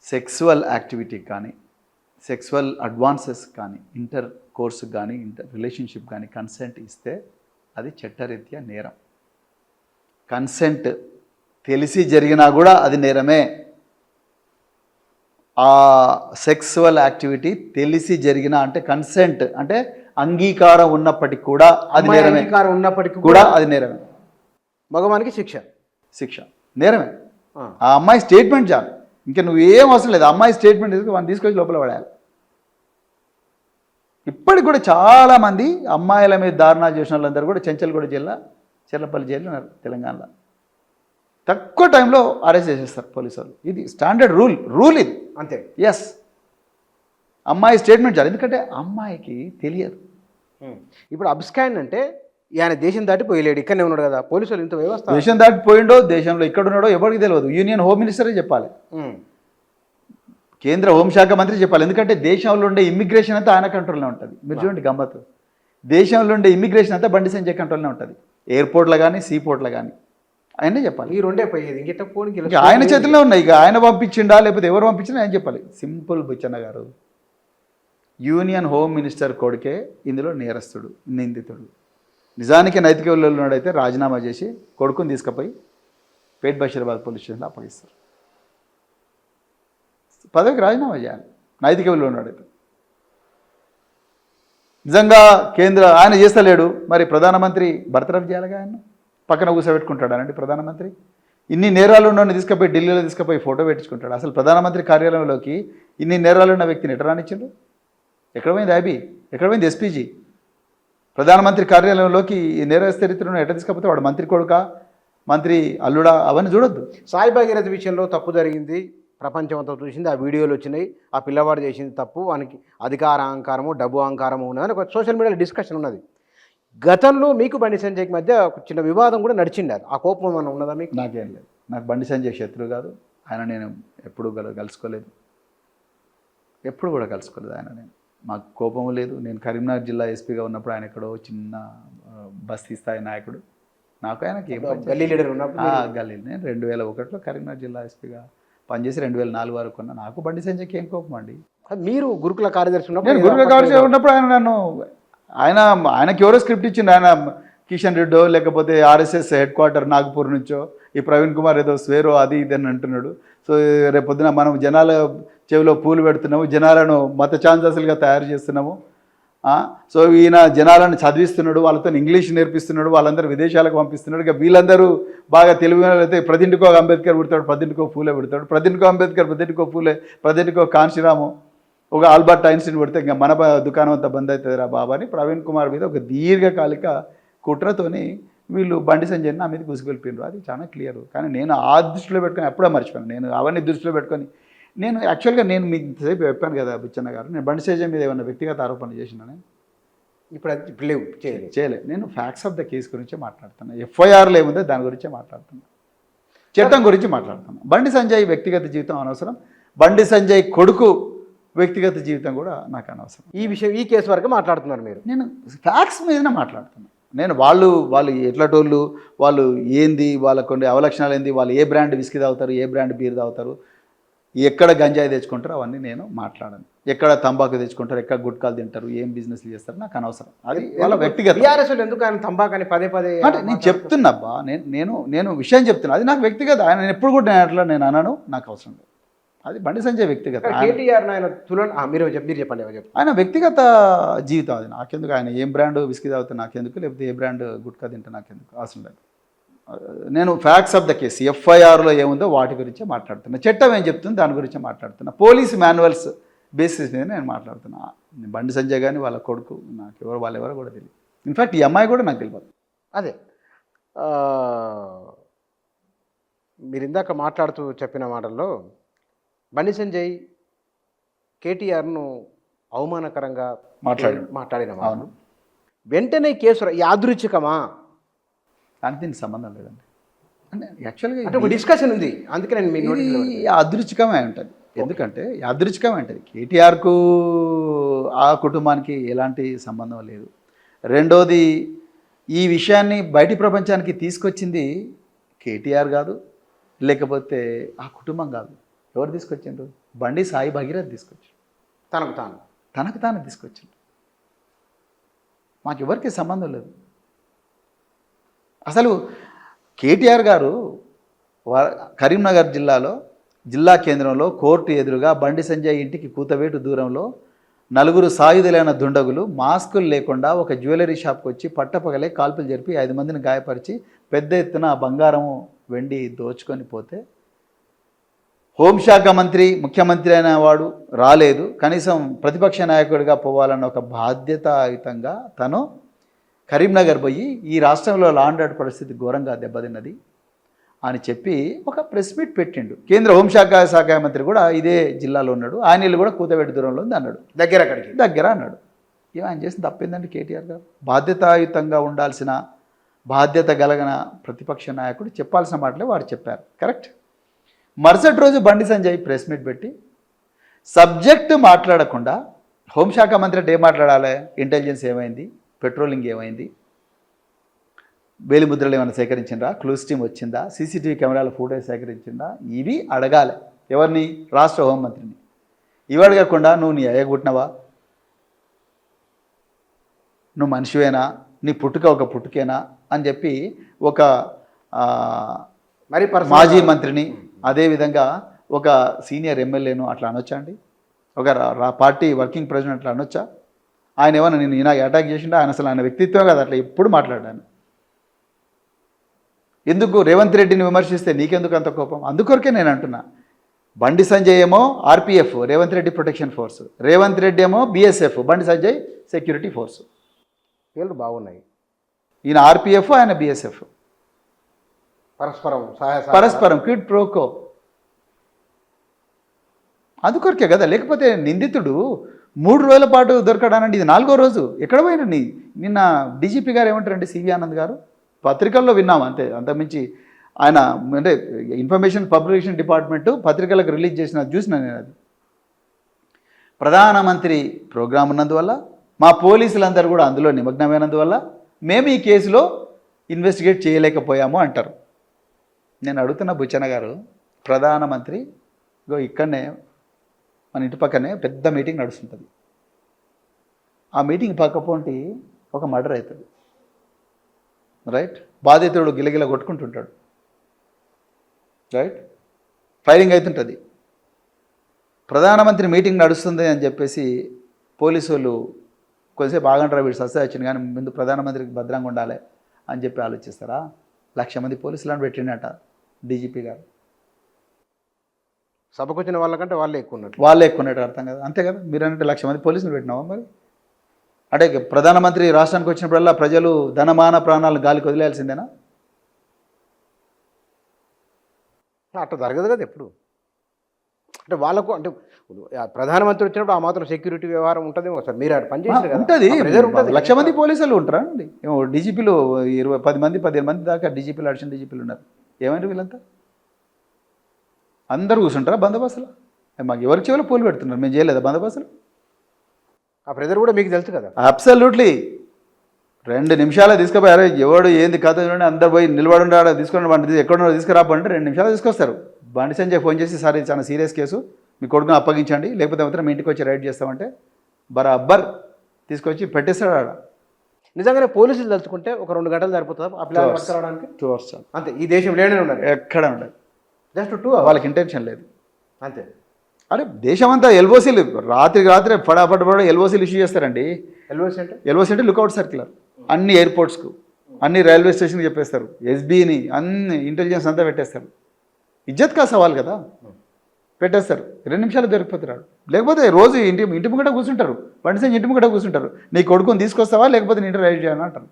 సెక్సువల్ యాక్టివిటీ కానీ సెక్సువల్ అడ్వాన్సెస్ కానీ ఇంటర్ కోర్సు కానీ ఇంటర్ రిలేషన్షిప్ కానీ కన్సెంట్ ఇస్తే అది చట్టరీత్యా నేరం. కన్సెంట్ తెలిసి జరిగినా కూడా అది నేరమే. ఆ సెక్సువల్ యాక్టివిటీ తెలిసి జరిగిన అంటే కన్సెంట్ అంటే అంగీకారం ఉన్నప్పటికీ కూడా అది నేరమే. అంగీకారం ఉన్నప్పటికీ కూడా అది నేరమే. మగవానికి శిక్ష నేరమే. ఆ అమ్మాయి స్టేట్మెంట్ చాలు, ఇంకా నువ్వు ఏం అవసరం లేదు. అమ్మాయి స్టేట్మెంట్ తీసుకొచ్చి లోపల పడేయాలి. ఇప్పటికి కూడా చాలామంది అమ్మాయిల మీద దారుణాలు చేసిన వాళ్ళందరూ కూడా చెంచల్గూడ జిల్లా చెర్లపల్లి జైలు ఉన్నారు తెలంగాణలో. తక్కువ టైంలో అరెస్ట్ చేసేస్తారు పోలీసు వాళ్ళు. ఇది స్టాండర్డ్ రూల్ ఇది అంతే. ఎస్, అమ్మాయి స్టేట్మెంట్ చాలు, ఎందుకంటే అమ్మాయికి తెలియదు. ఇప్పుడు అబ్స్కాండ్ అంటే ఆయన దేశం దాటి పోయలేడు, ఇక్కడనే ఉన్నాడు కదా, పోలీసులు ఇంత వ్యవస్థ. దేశం దాటి పోయిండో దేశంలో ఇక్కడ ఉన్నాడో ఎవరికి తెలియదు. యూనియన్ హోమ్ మినిస్టరే చెప్పాలి, కేంద్ర హోంశాఖ మంత్రి చెప్పాలి. ఎందుకంటే దేశంలో ఉండే ఇమ్మిగ్రేషన్ అంతా ఆయన కంట్రోల్లో ఉంటుంది. మీరు చూడండి గమ్మత్తు, దేశంలో ఉండే ఇమ్మిగ్రేషన్ అంతా బండి సంజయ్ కంట్రోల్లోనే ఉంటుంది. ఎయిర్పోర్ట్లో కానీ సీపోర్ట్లో కానీ ఆయనే చెప్పాలి. ఈ రెండే పోయేది, ఇంకెట్ట పోనీ ఆయన చేతిలో ఉన్నాయి. ఇక ఆయన పంపించిండా లేకపోతే ఎవరు పంపించినా ఆయన చెప్పాలి. సింపుల్ బుచ్చన్న గారు, యూనియన్ హోమ్ మినిస్టర్ కొడుకే ఇందులో నేరస్తుడు, నిందితుడు. నిజానికి నైతిక విలువలు ఉన్నాడైతే రాజీనామా చేసి కొడుకుని తీసుకుపోయి పేట్ బషీరాబాద్ పోలీస్ స్టేషన్లో అప్పగిస్తారు. పదవికి రాజీనామా చేయాలి నైతిక విలువలు ఉన్నాడైతే. నిజంగా ఆయన చేస్తలేడు, మరి ప్రధానమంత్రి బర్తరఫ్ చేయాలిగా. ఆయన పక్కన కూర్చోబెట్టుకుంటాడానండి ప్రధానమంత్రి? ఇన్ని నేరాలు ఉన్నోడిని తీసుకుపోయి ఢిల్లీలో తీసుకుపోయి ఫోటో పెట్టించుకుంటాడు. అసలు ప్రధానమంత్రి కార్యాలయంలోకి ఇన్ని నేరాలు ఉన్న వ్యక్తిని ఎట్లా రానిచ్చిండు? ఎక్కడ పోయింది ఐబీ? ఎక్కడ పోయింది ఎస్పీజీ? ప్రధానమంత్రి కార్యాలయంలోకి ఈ నేర చరిత్రను ఎట్లా తీసుకపోతే వాడు మంత్రి కొడుకా, మంత్రి అల్లుడా, అవన్నీ చూడొద్దు. సాయి భగీరథ విషయంలో తప్పు జరిగింది, ప్రపంచం అంతా చూసింది, ఆ వీడియోలు వచ్చినాయి, ఆ పిల్లవాడు చేసింది తప్పు, వానికి అధికార అహంకారము డబ్బు అహంకారము ఉన్నదని ఒక సోషల్ మీడియాలో డిస్కషన్ ఉన్నది. గతంలో మీకు బండి సంజయ్కి మధ్య ఒక చిన్న వివాదం కూడా నడిచింది, ఆ కోపం ఏమన్నా ఉన్నదా మీకు? నాకేం లేదు. నాకు బండి సంజయ్ శత్రువు కాదు. ఆయన నేను ఎప్పుడు కలుసుకోలేదు, ఎప్పుడు కూడా కలుసుకోలేదు. ఆయన నేను మాకు కోపం లేదు. నేను కరీంనగర్ జిల్లా ఎస్పీగా ఉన్నప్పుడు ఆయన ఎక్కడో చిన్న బస్తీ స్థాయి నాయకుడు. నాకు ఆయనకి ఏం గల్లీ లీడర్ ఉన్నప్పుడు గల్లీ నేను 2001లో కరీంనగర్ జిల్లా ఎస్పీగా పనిచేసి 2004 వరకు ఉన్నా. నాకు బండి సంజయ్కి ఏం కోపం అండి. మీరు గురుకుల కార్యదర్శి ఉన్నప్పుడు, నేను గురుకుల కార్యదర్శి ఉన్నప్పుడు ఆయనకి ఎవరో స్క్రిప్ట్ ఇచ్చిండు. ఆయన కిషన్ రెడ్డో లేకపోతే ఆర్ఎస్ఎస్ హెడ్ క్వార్టర్ నాగపూర్ నుంచో ఈ ప్రవీణ్ కుమార్ ఏదో స్వేరో అది ఇది అని అంటున్నాడు. సో రేపొద్దున మనం జనాల చెవిలో పూలు పెడుతున్నాము, జనాలను మత ఛాన్సెస్లుగా తయారు చేస్తున్నాము. సో ఈయన జనాలను చదివిస్తున్నాడు, వాళ్ళతో ఇంగ్లీష్ నేర్పిస్తున్నాడు, వాళ్ళందరూ విదేశాలకు పంపిస్తున్నాడు. ఇక వీళ్ళందరూ బాగా తెలుగు అయితే ప్రతింటికో అంబేద్కర్ పుడతాడు, ప్రతింటికో పూలే పుడతాడు, ప్రతింటికో అంబేద్కర్, ప్రతింటికో పూలే, ప్రతింటికో కాన్షిరాము, ఒక ఆల్బర్ట్ ఐన్స్టీన్ పుడితే ఇంకా మన దుకాణం అంతా బంద్ అవుతుందిరా బాబా అని ప్రవీణ్ కుమార్ మీద ఒక దీర్ఘకాలిక కుట్రతోని వీళ్ళు బండి సంజయ్ నా మీద గుసిగొలిపోయినారు. అది చాలా క్లియర్. కానీ నేను ఆ దృష్టిలో పెట్టుకొని ఎప్పుడో మర్చిపోయాను. నేను అవన్నీ దృష్టిలో పెట్టుకొని నేను యాక్చువల్గా నేను మీకు ఇంతసేపు చెప్పాను కదా బుచ్చన్న గారు, నేను బండి సంజయ్ మీద ఏమైనా వ్యక్తిగత ఆరోపణలు చేసినాను ఇప్పుడు లేవు, చేయలేదు. నేను ఫ్యాక్ట్స్ ఆఫ్ ద కేసు గురించే మాట్లాడుతున్నాను. ఎఫ్ఐఆర్లో ఏముందో దాని గురించే మాట్లాడుతున్నాను, చట్టం గురించి మాట్లాడుతున్నాను. బండి సంజయ్ వ్యక్తిగత జీవితం అనవసరం, బండి సంజయ్ కొడుకు వ్యక్తిగత జీవితం కూడా నాకు అనవసరం. ఈ కేసు వరకు మాట్లాడుతున్నారు మీరు. నేను ఫ్యాక్ట్స్ మీదనే మాట్లాడుతున్నాను. నేను వాళ్ళు ఎట్లాటోళ్ళు, వాళ్ళు ఏంది, వాళ్ళ కొన్ని అవలక్షణాలు ఏంది, వాళ్ళు ఏ బ్రాండ్ విస్కీ తాగుతారు, ఏ బ్రాండ్ బీర్ తాగుతారు, ఎక్కడ గంజాయి తెచ్చుకుంటారో అవన్నీ నేను మాట్లాడను. ఎక్కడ తంబాకు తెచ్చుకుంటారు, ఎక్కడ గుట్కాలు తింటారు, ఏం బిజినెస్లు చేస్తారు నాకు అనవసరం. అది వాళ్ళ వ్యక్తిగత. టీఆర్ఎస్ ఎందుకు ఆయన తంబాకు అని పదే అంటే నేను చెప్తున్నాబ్బా, నేను విషయం చెప్తున్నా. అది నాకు వ్యక్తిగత. ఆయన ఎప్పుడు కూడా నేను అనను, నాకు అవసరం లేదు. అది బండి సంజయ్ వ్యక్తిగత. కేటీఆర్ ఆయన మీరు చెప్పండి. ఆయన వ్యక్తిగత జీవితం అది. నాకెందుకు? ఆయన ఏం బ్రాండ్ విస్కీ తాగితే నాకెందుకు, లేకపోతే ఏ బ్రాండ్ గుట్కా తింటే నాకెందుకు, అవసరం లేదు. నేను ఫ్యాక్ట్స్ ఆఫ్ ద కేసు, ఎఫ్ఐఆర్లో ఏముందో వాటి గురించే మాట్లాడుతున్నా. చట్టం ఏం చెప్తుంది దాని గురించే మాట్లాడుతున్నా. పోలీస్ మాన్యువల్స్ బేసిస్ మీద నేను మాట్లాడుతున్నా. బండి సంజయ్ కానీ వాళ్ళ కొడుకు నాకు వాళ్ళెవరో కూడా తెలియదు. ఇన్ఫ్యాక్ట్ ఈ అమ్మాయి కూడా నాకు తెలియదు. అదే మీరు ఇందాక మాట్లాడుతూ చెప్పిన మాటల్లో బండి సంజయ్ కేటీఆర్ను అవమానకరంగా మాట్లాడిన మాటలు వెంటనే కేసు యాదృచ్ఛికమా? దానికి దీనికి సంబంధం లేదండి. అంటే యాక్చువల్గా అంటే ఒక డిస్కషన్ ఉంది, అందుకే నేను మీ యాదృచ్ఛికమే ఉంటుంది. ఎందుకంటే యాదృచ్ఛికమే ఉంటుంది. కేటీఆర్కు ఆ కుటుంబానికి ఎలాంటి సంబంధం లేదు. రెండోది, ఈ విషయాన్ని బయటి ప్రపంచానికి తీసుకొచ్చింది కేటీఆర్ కాదు, లేకపోతే ఆ కుటుంబం కాదు. ఎవరు తీసుకొచ్చిండ్రు? బండి సాయి భగీరథ్ తీసుకొచ్చారు. తనకు తాను తీసుకొచ్చిండు. మాకు ఎవరికి సంబంధం లేదు. అసలు కేటీఆర్ గారు కరీంనగర్ జిల్లా కేంద్రంలో కోర్టు ఎదురుగా బండి సంజయ్ ఇంటికి కూతవేటు దూరంలో 4 సాయుధులైన దుండగులు మాస్కులు లేకుండా ఒక జ్యువెలరీ షాప్కి వచ్చి పట్టపగలే కాల్పులు జరిపి 5 మందిని గాయపరిచి పెద్ద ఎత్తున బంగారము వెండి దోచుకొని పోతే హోంశాఖ మంత్రి, ముఖ్యమంత్రి అయిన వాడు రాలేదు. కనీసం ప్రతిపక్ష నాయకుడిగా పోవాలన్న ఒక బాధ్యతాయుతంగా తను కరీంనగర్ పోయి ఈ రాష్ట్రంలో లా అండ్ ఆర్డర్ పరిస్థితి ఘోరంగా దెబ్బతిన్నది అని చెప్పి ఒక ప్రెస్ మీట్ పెట్టిండు. కేంద్ర హోంశాఖ మంత్రి కూడా ఇదే జిల్లాలో ఉన్నాడు. ఆయన కూడా కూతవేటు దూరంలో ఉంది అన్నాడు. దగ్గర అన్నాడు. ఆయన చేసిన తప్పిందండి కేటీఆర్ గారు. బాధ్యతాయుతంగా ఉండాల్సిన, బాధ్యత కలిగిన ప్రతిపక్ష నాయకుడు చెప్పాల్సిన మాటలే వారు చెప్పారు. కరెక్ట్. మరుసటి రోజు బండి సంజయ్ ప్రెస్ మీట్ పెట్టి సబ్జెక్టు మాట్లాడకుండా, హోంశాఖ మంత్రి అంటే ఏం మాట్లాడాలి? ఇంటెలిజెన్స్ ఏమైంది, పెట్రోలింగ్ ఏమైంది, వేలిముద్రలు ఏమైనా సేకరించిందా, క్లూస్ టీమ్ వచ్చిందా, సీసీటీవీ కెమెరాల ఫోటోస్ సేకరించిందా, ఇవి అడగాలి. ఎవరిని? రాష్ట్ర హోంమంత్రిని. ఇవి అడగకుండా నువ్వు నీ అయ్యగుట్టినవా, నువ్వు మనిషివేనా, నీ పుట్టుక ఒక పుట్టుకేనా అని చెప్పి ఒక మరి మాజీ మంత్రిని, అదేవిధంగా ఒక సీనియర్ ఎమ్మెల్యేను అట్లా అనొచ్చా అండి? ఒక పార్టీ వర్కింగ్ ప్రెసిడెంట్ అట్లా అనొచ్చా? ఆయన ఏమన్నా నేను ఈయన అటాక్ చేసిండా? ఆయన అసలు ఆయన వ్యక్తిత్వం కదా అట్లా ఎప్పుడు మాట్లాడాను. ఎందుకు రేవంత్ రెడ్డిని విమర్శిస్తే నీకెందుకు అంత కోపం? అందుకొరకే నేను అంటున్నా, బండి సంజయ్ ఏమో RPF, Revanth Reddy protection force, Revanth Reddy ఏమో BSF, Bandi Sanjay security force. పేర్లు బాగున్నాయి. ఈయన ఆర్పిఎఫ్, ఆయన బిఎస్ఎఫ్. పరస్పరం క్విడ్ ప్రోకో. అందుకొరకే కదా. లేకపోతే నిందితుడు 3 రోజుల పాటు దొరకడానండి, ఇది 4వ రోజు. ఎక్కడ పోయినండి? నిన్న డీజీపీ గారు ఏమంటారండి, సివి ఆనంద్ గారు, పత్రికల్లో విన్నాం అంతే, అంతకుమించి ఆయన అంటే ఇన్ఫర్మేషన్ పబ్లికేషన్ డిపార్ట్మెంటు పత్రికలకు రిలీజ్ చేసిన చూసిన నేను. అది ప్రధానమంత్రి ప్రోగ్రాం ఉన్నందువల్ల, మా పోలీసులందరూ కూడా అందులో నిమగ్నమైనందువల్ల మేము ఈ కేసులో ఇన్వెస్టిగేట్ చేయలేకపోయాము అంటారు. నేను అడుగుతున్న బుచ్చన్న గారు, ప్రధానమంత్రి ఇక్కడనే మన ఇంటి పక్కనే పెద్ద మీటింగ్ నడుస్తుంటుంది. ఆ మీటింగ్ పక్కపోంటి ఒక మర్డర్ అవుతుంది. రైట్. బాధితుడు గిలగిల కొట్టుకుంటుంటాడు. రైట్. ఫైరింగ్ అవుతుంటుంది. ప్రధానమంత్రి మీటింగ్ నడుస్తుంది అని చెప్పేసి పోలీసు వాళ్ళు కొద్దిసేపు ఆగంటారా, వీడు సస్తా వచ్చింది కానీ ముందు ప్రధానమంత్రికి భద్రంగా ఉండాలి అని చెప్పి ఆలోచిస్తారా? 1,00,000 మంది పోలీసులను పెట్టిండట డీజీపీ గారు. సభకు వచ్చిన వాళ్ళకంటే వాళ్ళే ఎక్కువ ఉన్నట్టు అర్థం కదా. అంతే కదా. మీరు అంటే 1,00,000 మంది పోలీసులు పెట్టినావా మరి? అంటే ప్రధానమంత్రి రాష్ట్రానికి వచ్చినప్పుడల్లా ప్రజలు ధనమాన ప్రాణాలు గాలికి వదిలేయాల్సిందేనా? అట్లా జరగదు కదా ఎప్పుడు. అంటే వాళ్ళకు అంటే ప్రధానమంత్రి వచ్చినప్పుడు ఆ మాత్రం సెక్యూరిటీ వ్యవహారం ఉంటుంది సార్. మీరు పనిచేసారు కదా, ఉంటుంది. 1,00,000 మంది పోలీసులు ఉంటారా అండి? డీజీపీలు 10 మంది 15 మంది దాకా డీజీపీలు, అడిషనల్ డీజీపీలు ఉన్నారు. ఏమైనా వీళ్ళంతా అందరూ కూర్చుంటారా బందోబస్తులు? మాకు ఎవరికి చెవులో పూలు పెడుతున్నారు, మేము చేయలేదా బందోబస్తులు? ఆ ప్రెజర్ కూడా మీకు తెలుసు కదా. అబ్సల్యూట్లీ. 2 నిమిషాలు తీసుకుపోయారు. ఎవడు ఏంది కథ చూడండి, అందరు పోయి నిలబడి తీసుకుని వాడిని ఎక్కడున్నా తీసుకురాపంటే 2 నిమిషాలు తీసుకొస్తారు. బండి సంజయ్ ఫోన్ చేసి సార్ ఇది చాలా సీరియస్ కేసు మీ కొడుకుని అప్పగించండి లేకపోతే మాత్రం మీ ఇంటికి వచ్చి రైడ్ చేస్తామంటే బరాబర్ తీసుకొచ్చి పెట్టేస్తాడు ఆడ. నిజంగానే పోలీసులు తలుచుకుంటే ఒక 2 గంటలు సరిపోతుంది ఆ పిల్లలు పట్టుకురావడానికి. 2 hours చాలు. అంతే, ఈ దేశం లేనే ఉండదు, ఎక్కడ ఉండదు. జస్ట్ 2 hours వాళ్ళకి ఇంటెన్షన్ లేదు అంతే. అరే దేశమంతా ఎల్ఓసీలు రాత్రికి రాత్రే ఫటాఫట్ ఎల్ఓసీలు ఇష్యూ చేస్తారండి. ఎల్ఓసీ అంటే లుకౌట్ సర్క్యులర్ అన్ని ఎయిర్పోర్ట్స్కు అన్ని రైల్వే స్టేషన్కి చెప్పేస్తారు. ఎస్బీని అన్ని ఇంటెలిజెన్స్ అంతా పెట్టేస్తారు. ఇజ్జత్ కా సవాల్ కదా, పెట్టేస్తారు. 2 నిమిషాలు దొరికిపోతారు. లేకపోతే రోజు ఇంటి ముంగట కూర్చుంటారు. బండి సంజయ్ ఇంటి ముంగట కూర్చుంటారు. నీ కొడుకుని తీసుకొస్తావా లేకపోతే నీ ఇంటి రైడ్ చేయాలని అంటారు.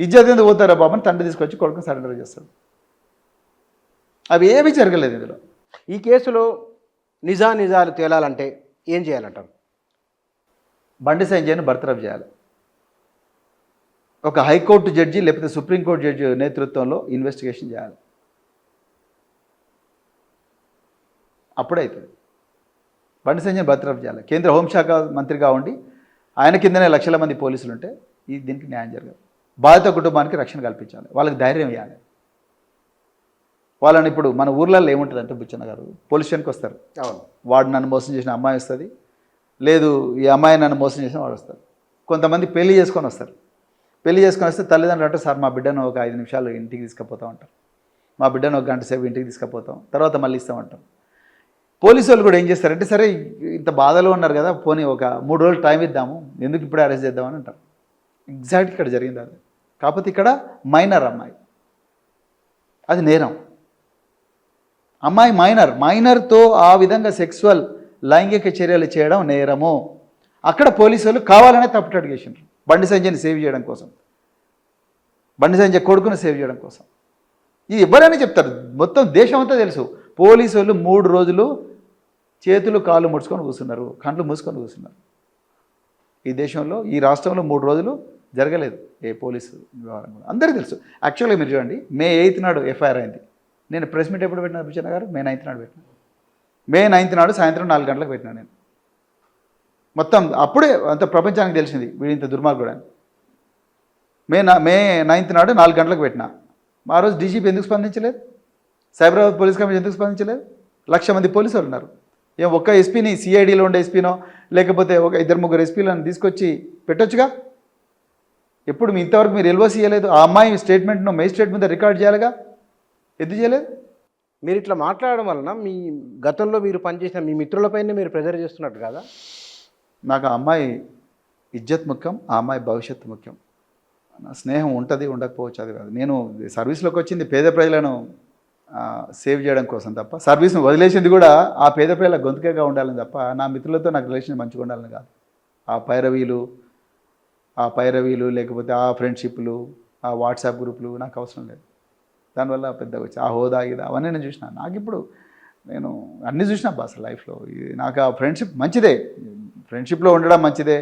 ఇజ్జత్ ఎందుకు పోతారా బాబు తండ్రి తీసుకొచ్చి కొడుకుని సరెండర్ చేస్తాడు. అవి ఏమీ జరగలేదు ఇందులో. ఈ కేసులో నిజాలు తేలాలంటే ఏం చేయాలంటారు? బండి సంజయ్ని బర్తరఫ్ చేయాలి. ఒక హైకోర్టు జడ్జి లేకపోతే సుప్రీంకోర్టు జడ్జి నేతృత్వంలో ఇన్వెస్టిగేషన్ చేయాలి. అప్పుడైతుంది. బండి సంజయ్ని బర్తరఫ్ చేయాలి. కేంద్ర హోంశాఖ మంత్రిగా ఉండి ఆయన కిందనే లక్షల మంది పోలీసులు ఉంటే దీనికి న్యాయం జరగదు. బాధిత కుటుంబానికి రక్షణ కల్పించాలి, వాళ్ళకి ధైర్యం ఇవ్వాలి. వాళ్ళని ఇప్పుడు మన ఊర్లలో ఏముంటుందంటే బుచ్చన్న గారు పోలీస్ స్టేషన్కి వస్తారు. వాడు నన్ను మోసం చేసిన అమ్మాయి వస్తుంది, లేదు ఈ అమ్మాయి నన్ను మోసం చేసిన వాడు వస్తారు. కొంతమంది పెళ్లి చేసుకొని వస్తారు. పెళ్లి చేసుకొని వస్తే తల్లిదండ్రులు అంటే సార్ మా బిడ్డను ఒక 5 నిమిషాలు ఇంటికి తీసుకుపోతాం అంటారు. మా బిడ్డను ఒక గంట సేపు ఇంటికి తీసుకుపోతాం, తర్వాత మళ్ళీ ఇస్తామంటాం. పోలీసు వాళ్ళు కూడా ఏం చేస్తారంటే సరే ఇంత బాధలో ఉన్నారు కదా పోనీ ఒక 3 రోజులు టైం ఇద్దాము, ఎందుకు ఇప్పుడే అరెస్ట్ చేద్దామని అంటారు. ఎగ్జాక్ట్ ఇక్కడ జరిగింది అది. కాకపోతే ఇక్కడ మైనర్ అమ్మాయి, అది నేరం. అమ్మాయి మైనర్తో ఆ విధంగా సెక్సువల్ లైంగిక చర్యలు చేయడం నేరము. అక్కడ పోలీసు వాళ్ళు కావాలనే తప్పుటడుగు చేసిండ్రు బండి సంజయ్ని సేవ్ చేయడం కోసం, బండి సంజయ్ కొడుకుని సేవ్ చేయడం కోసం. ఇది ఎవరైనా చెప్తారు, మొత్తం దేశం అంతా తెలుసు. పోలీసు వాళ్ళు 3 రోజులు చేతులు కాళ్ళు ముడుచుకొని కూర్చున్నారు, కంట్లు మూసుకొని కూర్చున్నారు. ఈ దేశంలో ఈ రాష్ట్రంలో 3 రోజులు జరగలేదు ఏ పోలీసు వ్యవహారం కూడా, అందరికీ తెలుసు. యాక్చువల్గా మీరు చూడండి, May 8th నాడు ఎఫ్ఐఆర్ అయింది. నేను ప్రెస్ మీట్ ఎప్పుడు పెట్టినా బుచ్చన్న గారు? May 9th నాడు పెట్టినా. May 9th నాడు సాయంత్రం 4 గంటలకు పెట్టినా నేను. మొత్తం అప్పుడే అంత ప్రపంచానికి తెలిసింది వీడి ఇంత దుర్మార్గుడు అని. May 9th నాడు 4 గంటలకు పెట్టినా. ఆ రోజు డీజీపీ ఎందుకు స్పందించలేదు? సైబరాబాద్ పోలీస్ కమిషన్ ఎందుకు స్పందించలేదు? 1,00,000 మంది పోలీసులు ఉన్నారు. ఏం ఒక్క ఎస్పీని, సిఐడిలో ఉండే ఎస్పీనో లేకపోతే ఒక 2-3 ఎస్పీలను తీసుకొచ్చి పెట్టొచ్చుగా? ఎప్పుడు ఇంతవరకు మీరు ఎల్ఓసి ఇవ్వలేదు. ఆ అమ్మాయి స్టేట్మెంట్ను మేజిస్ట్రేట్ మీద రికార్డ్ చేయాలిగా, ఎందుకు చేయలేదు? మీరు ఇట్లా మాట్లాడడం వలన మీ గతంలో మీరు పనిచేసిన మీ మిత్రులపైనే మీరు ప్రెజర్ చేస్తున్నట్టు కదా. నాకు ఆ అమ్మాయి ఇజ్జత్ ముఖ్యం, ఆ అమ్మాయి భవిష్యత్తు ముఖ్యం. నా స్నేహం ఉంటుంది ఉండకపోవచ్చు, అది కాదు. నేను సర్వీస్లోకి వచ్చింది పేద ప్రజలను సేవ్ చేయడం కోసం తప్ప, సర్వీస్ను వదిలేసింది కూడా ఆ పేద ప్రజల గొంతుకగా ఉండాలని తప్ప నా మిత్రులతో నాకు రిలేషన్ మంచిగా ఉండాలని కాదు. ఆ పైరవీలు లేకపోతే ఆ ఫ్రెండ్షిప్లు, ఆ వాట్సాప్ గ్రూపులు నాకు అవసరం లేదు. దానివల్ల పెద్దగా వచ్చి ఆ హోదా ఇది అవన్నీ నేను చూసిన. నాకు ఇప్పుడు నేను అన్నీ చూసిన అసలు లైఫ్లో. నాకు ఆ ఫ్రెండ్షిప్ మంచిదే, ఫ్రెండ్షిప్లో ఉండడం మంచిదే.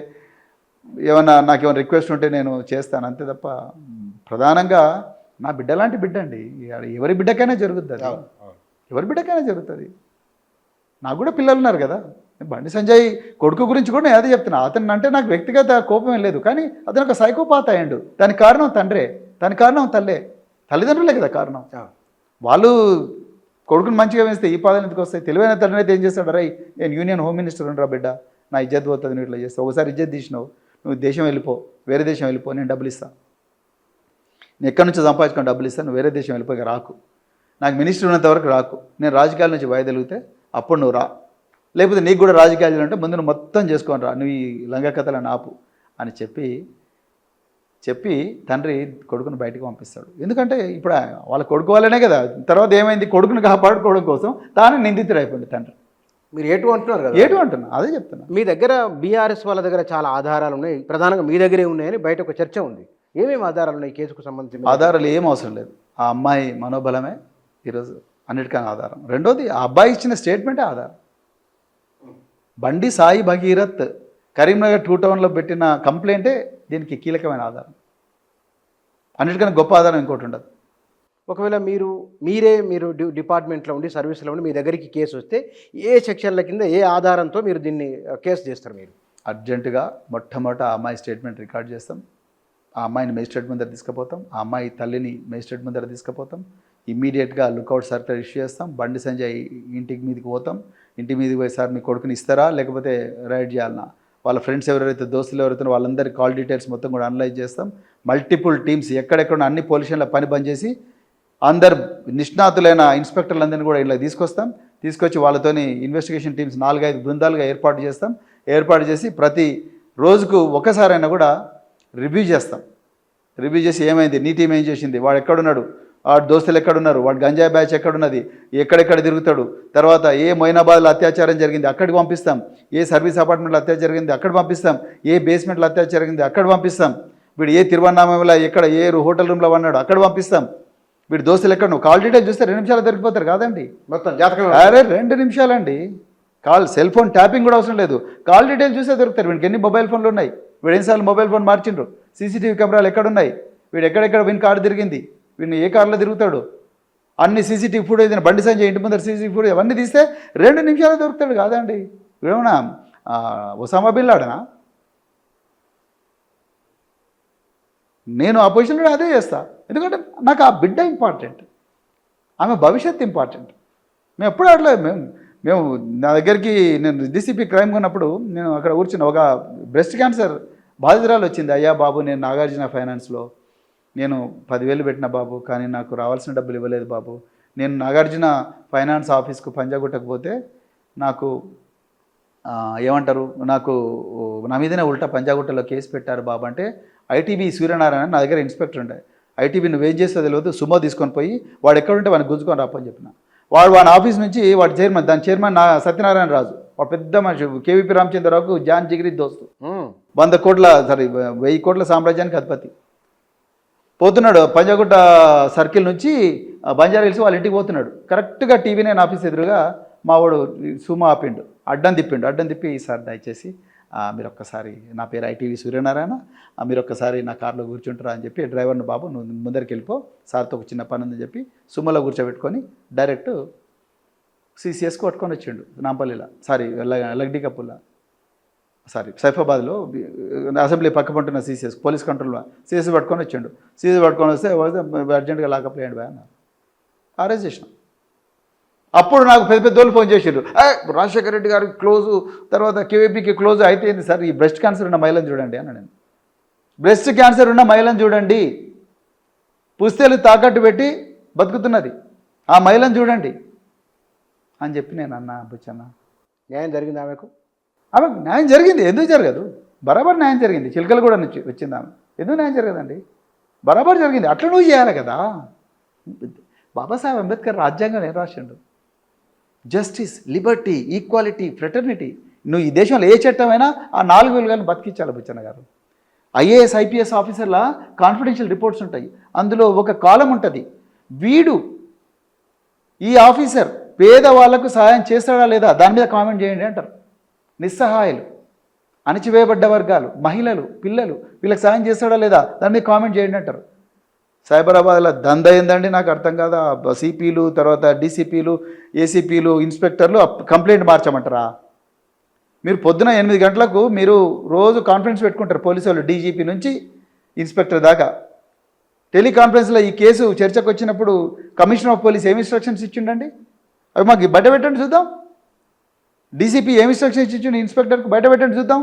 నాకేమైనా రిక్వెస్ట్ ఉంటే నేను చేస్తాను అంతే తప్ప, ప్రధానంగా నా బిడ్డ లాంటి బిడ్డ అండి. ఎవరి బిడ్డకైనా జరుగుతుంది అది, ఎవరి బిడ్డకైనా జరుగుతుంది. నాకు కూడా పిల్లలు ఉన్నారు కదా. బండి సంజయ్ కొడుకు గురించి కూడా నేను అదే చెప్తున్నా. అతను అంటే నాకు వ్యక్తిగత కోపం ఏం లేదు, కానీ అతను ఒక సైకోపాత్ అయ్యాడు. దానికి కారణం తండ్రే, దానికి కారణం తల్లిదండ్రులే కదా కారణం. వాళ్ళు కొడుకుని మంచిగా వేస్తే ఈ పాదాలు ఎందుకు వస్తాయి? తెలివైన తండ్రి అయితే ఏం చేస్తాడు? రై నేను యూనియన్ హోమ్ మినిస్టర్ ఉండరా బిడ్డ, నా ఇజ్జత్ పోతుంది నువ్వు ఇట్లా చేస్తావు. ఒకసారి ఇజ్జత్ తీసినావు, నువ్వు దేశం వెళ్ళిపో, వేరే దేశం వెళ్ళిపో, నేను డబ్బులు ఇస్తాను. నేను ఎక్కడి నుంచి సంపాదించుకొని డబ్బులు ఇస్తాను, నువ్వు వేరే దేశం వెళ్ళిపోయి రాకు. నాకు మినిస్టర్ ఉన్నంత వరకు రాకు. నేను రాజకీయాల నుంచి వాయిదలిగితే అప్పుడు నువ్వు రా, లేకపోతే నీకు కూడా రాజకీయాలు అంటే ముందు నువ్వు మొత్తం చేసుకొని రా, నువ్వు ఈ లంగా కథలను ఆపు అని చెప్పి తండ్రి కొడుకును బయటకు పంపిస్తాడు. ఎందుకంటే ఇప్పుడు వాళ్ళ కొడుకు వాళ్ళనే కదా. తర్వాత ఏమైంది, కొడుకును కాపాడుకోవడం కోసం తాను నిందితుడు అయిపోయింది తండ్రి. మీరు ఏటు అంటున్నారు కదా? ఏటు అంటున్నా, అదే చెప్తున్నా. మీ దగ్గర బీఆర్ఎస్ వాళ్ళ దగ్గర చాలా ఆధారాలు ఉన్నాయి, ప్రధానంగా మీ దగ్గరే ఉన్నాయని బయట ఒక చర్చ ఉంది. ఏమేమి ఆధారాలు ఉన్నాయి కేసుకు సంబంధించి? ఆధారాలు ఏం అవసరం లేదు. ఆ అమ్మాయి మనోబలమే ఈరోజు అన్నిటికన్నా ఆధారం. రెండోది ఆ అబ్బాయి ఇచ్చిన స్టేట్మెంటే ఆధారం. బండి సాయి భగీరథ్ కరీంనగర్ 2 టౌన్లో పెట్టిన కంప్లైంటే దీనికి కీలకమైన ఆధారం. అన్నిటికన్నా గొప్ప ఆధారం ఇంకోటి ఉండదు. ఒకవేళ మీరు డిపార్ట్మెంట్లో ఉండి సర్వీస్లో ఉండి మీ దగ్గరికి కేసు వస్తే ఏ సెక్షన్ల కింద ఏ ఆధారంతో మీరు దీన్ని కేసు చేస్తారు? మీరు అర్జెంటుగా మొట్టమొదట ఆ అమ్మాయి స్టేట్మెంట్ రికార్డ్ చేస్తాం, ఆ అమ్మాయిని మేజిస్ట్రేట్ ముందర తీసుకుపోతాం, ఆ అమ్మాయి తల్లిని మేజిస్ట్రేట్ ముందర తీసుకుపోతాం, ఇమ్మీడియట్గా లుకౌట్ సర్కులర్ ఇష్యూ చేస్తాం. బండి సంజయ్ ఇంటికి మీదకి పోతాం. ఇంటి మీదకి పోయి సార్ మీ కొడుకుని ఇస్తారా లేకపోతే రైడ్ చేయాలన్నా, వాళ్ళ ఫ్రెండ్స్ ఎవరైతే దోస్తులు ఎవరైతే వాళ్ళందరి కాల్ డీటెయిల్స్ మొత్తం కూడా అనలైజ్ చేస్తాం. మల్టిపుల్ టీమ్స్ ఎక్కడెక్కడ అన్ని పోలీస్ స్టేషన్ల పని బంద్ చేసి అందరు నిష్ణాతులైన ఇన్స్పెక్టర్లందరినీ కూడా ఇలా తీసుకొచ్చి వాళ్ళతోని ఇన్వెస్టిగేషన్ టీమ్స్ 4-5 బృందాలుగా ఏర్పాటు చేసి ప్రతి రోజుకు ఒకసారైనా కూడా రివ్యూ చేసి ఏమైంది, నీ టీం ఏం చేసింది, వాడు ఎక్కడున్నాడు, వాడు దోస్తులు ఎక్కడున్నారు, వాడు గంజాయి బ్యాచ్ ఎక్కడున్నది, ఎక్కడెక్కడ తిరుగుతాడు, తర్వాత ఏ మొయినాబాద్లో అత్యాచారం జరిగింది అక్కడికి పంపిస్తాం, ఏ సర్వీస్ అపార్ట్మెంట్లో అత్యాచారం జరిగింది అక్కడ పంపిస్తాం, ఏ బేస్మెంట్లో అత్యాచారం జరిగింది అక్కడ పంపిస్తాం, వీడు ఏ తిరువన్నామలో ఎక్కడ ఏ హోటల్ రూమ్లో ఉన్నాడు అక్కడ పంపిస్తాం, వీడి దోస్తులు ఎక్కడ నువ్వు కాల్ డీటెయిల్ చూస్తే 2 నిమిషాలు దొరికిపోతారు కాదండి, మొత్తం జాతకం. అరే 2 నిమిషాలండి. సెల్ ఫోన్ ట్యాపింగ్ కూడా అవసరం లేదు, కాల్ డీటెయిల్ చూస్తే దొరుకుతారు. వీడికి ఎన్ని మొబైల్ ఫోన్లు ఉన్నాయి, వీడు ఎన్నిసార్లు మొబైల్ ఫోన్ మార్చిండ్రు, సీసీటీవీ కెమెరాలు ఎక్కడున్నాయి, వీడు ఎక్కడెక్కడ వీని కారు తిరిగింది, వీడిని ఏ కారులో తిరుగుతాడు, అన్ని సీసీటీవీ ఫుటేజ్, బండి సంజయ్ ఇంటి ముందర సీసీటీవీ ఫుటేజ్ అవన్నీ తీస్తే 2 నిమిషాలు దొరుకుతాడు కాదండి. వీడేమన్నా ఒసామా బిన్ లాడెనా? నేను ఆ పొజిషన్లో అదే చేస్తా, ఎందుకంటే నాకు ఆ బిడ్డ ఇంపార్టెంట్, ఆమె భవిష్యత్తు ఇంపార్టెంట్. మేము ఎప్పుడు అట్లా మేము నా దగ్గరికి నేను డీసీపీ క్రైమ్ ఉన్నప్పుడు నేను అక్కడ కూర్చున్న ఒక బ్రెస్ట్ క్యాన్సర్ బాధితురాలు వచ్చింది. అయ్యా బాబు, నేను నాగార్జున ఫైనాన్స్లో నేను 10,000 పెట్టిన బాబు, కానీ నాకు రావాల్సిన డబ్బులు ఇవ్వలేదు బాబు. నేను నాగార్జున ఫైనాన్స్ ఆఫీస్కు పంజాగుట్టకపోతే నాకు ఏమంటారు, నాకు నా మీదనే ఉల్టా పంజాగుట్టలో కేసు పెట్టారు బాబు అంటే, ఐటీబీ సూర్యనారాయణ నా దగ్గర ఇన్స్పెక్టర్ ఉండే, ఐటీబీ నువ్వు ఏం చేస్తే తెలియదు, సుమో తీసుకొని పోయి వాడు ఎక్కడుంటే వాడిని గుంజుకొని రాపని చెప్పిన. వాడి ఆఫీస్ నుంచి వాడి చైర్మన్, దాని చైర్మన్ సత్యనారాయణ రాజు, వాడు పెద్ద మనిషి, కేవీపీ రామచంద్రరావుకు జాన్ జిగిరి దోస్తు, 100 కోట్ల 1000 కోట్ల సామ్రాజ్యానికి అధిపతి. పోతున్నాడు పంజాగుట్ట సర్కిల్ నుంచి బంజారా హిల్స్ వాళ్ళ ఇంటికి పోతున్నాడు. కరెక్ట్గా టీవీ9 ఆఫీస్ ఎదురుగా మా వాడు సుమా ఆపిండు, అడ్డం తిప్పి సార్ దయచేసి మీరు ఒక్కసారి, నా పేరు ఐటీవీ సూర్యనారాయణ, మీరు ఒక్కసారి నా కార్లో కూర్చుంటారా అని చెప్పి డ్రైవర్ని, బాబు నువ్వు ముందరికి వెళ్ళిపో, సార్తో ఒక చిన్న పని ఉందని చెప్పి సుమలో కూర్చోబెట్టుకొని డైరెక్ట్ సిసిఎస్కి పట్టుకొని వచ్చిండు. నాంపల్లిలో లగ్డీ కప్పుల్లో సైఫాబాద్లో అసెంబ్లీ పక్క పంటున్న సిసిఎస్ పోలీస్ కంట్రోల్లో సిఎస్ పట్టుకొని వచ్చిండు. సిఎస్ పట్టుకొని వస్తే అర్జెంట్గా లాకప్ లేండి బాయ్ అన్నారు. అరెస్ట్ చేసినాం. అప్పుడు నాకు పెద్దోళ్ళు ఫోన్ చేసిండ్రు, రాజశేఖర రెడ్డి గారికి క్లోజు, తర్వాత కేవీపీకి క్లోజ్ అయితే ఏంది సార్, ఈ బ్రెస్ట్ క్యాన్సర్ ఉన్న మహిళను చూడండి అన్న. నేను బ్రెస్ట్ క్యాన్సర్ ఉన్న మహిళను చూడండి, పుస్తేలు తాకట్టు పెట్టి బతుకుతున్నది, ఆ మహిళను చూడండి అని చెప్పి నేను అన్నా. బుచ్చన్న, న్యాయం జరిగింది ఆమెకు న్యాయం జరిగింది, ఎందుకు జరగదు, బరాబర్ న్యాయం జరిగింది. చిలకలు కూడా వచ్చింది ఆమె, ఎందుకు న్యాయం జరగదండి, బరాబర్ జరిగింది. అట్లా నువ్వు చేయాలి కదా. బాబాసాహెబ్ అంబేద్కర్ రాజ్యాంగం ఏం రాసిండు, జస్టిస్, లిబర్టీ, ఈక్వాలిటీ, ఫ్రెటర్నిటీ. నువ్వు ఈ దేశంలో ఏ చట్టమైనా ఆ 4 విలువలను బతికించాలి. బుచ్చన్న గారు, ఐఏఎస్ ఐపీఎస్ ఆఫీసర్ల కాన్ఫిడెన్షియల్ రిపోర్ట్స్ ఉంటాయి, అందులో ఒక కాలం ఉంటుంది, వీడు ఈ ఆఫీసర్ పేదవాళ్లకు సహాయం చేస్తాడా లేదా దాని మీద కామెంట్ చేయండి అంటారు. నిస్సహాయులు, అణచివేయబడ్డ వర్గాలు, మహిళలు, పిల్లలు, వీళ్ళకి సహాయం చేస్తాడా లేదా దాని మీద కామెంట్ చేయండి అంటారు. సైబరాబాద్లో దంద ఏందండి నాకు అర్థం కాదా. సిపిలు, తర్వాత డీసీపీలు, ఏసీపీలు, ఇన్స్పెక్టర్లు కంప్లైంట్ మార్చమంటారా? మీరు పొద్దున 8 గంటలకు మీరు రోజు కాన్ఫరెన్స్ పెట్టుకుంటారు పోలీసు వాళ్ళు, డీజీపీ నుంచి ఇన్స్పెక్టర్ దాకా. టెలికాన్ఫరెన్స్లో ఈ కేసు చర్చకు వచ్చినప్పుడు కమిషనర్ ఆఫ్ పోలీస్ ఏమి ఇన్స్ట్రక్షన్స్ ఇచ్చిండండి, అవి మాకు బయట పెట్టండి చూద్దాం. డీసీపీ ఏమి ఇన్స్ట్రక్షన్స్ ఇచ్చిండు ఇన్స్పెక్టర్కి, బయట పెట్టండి చూద్దాం.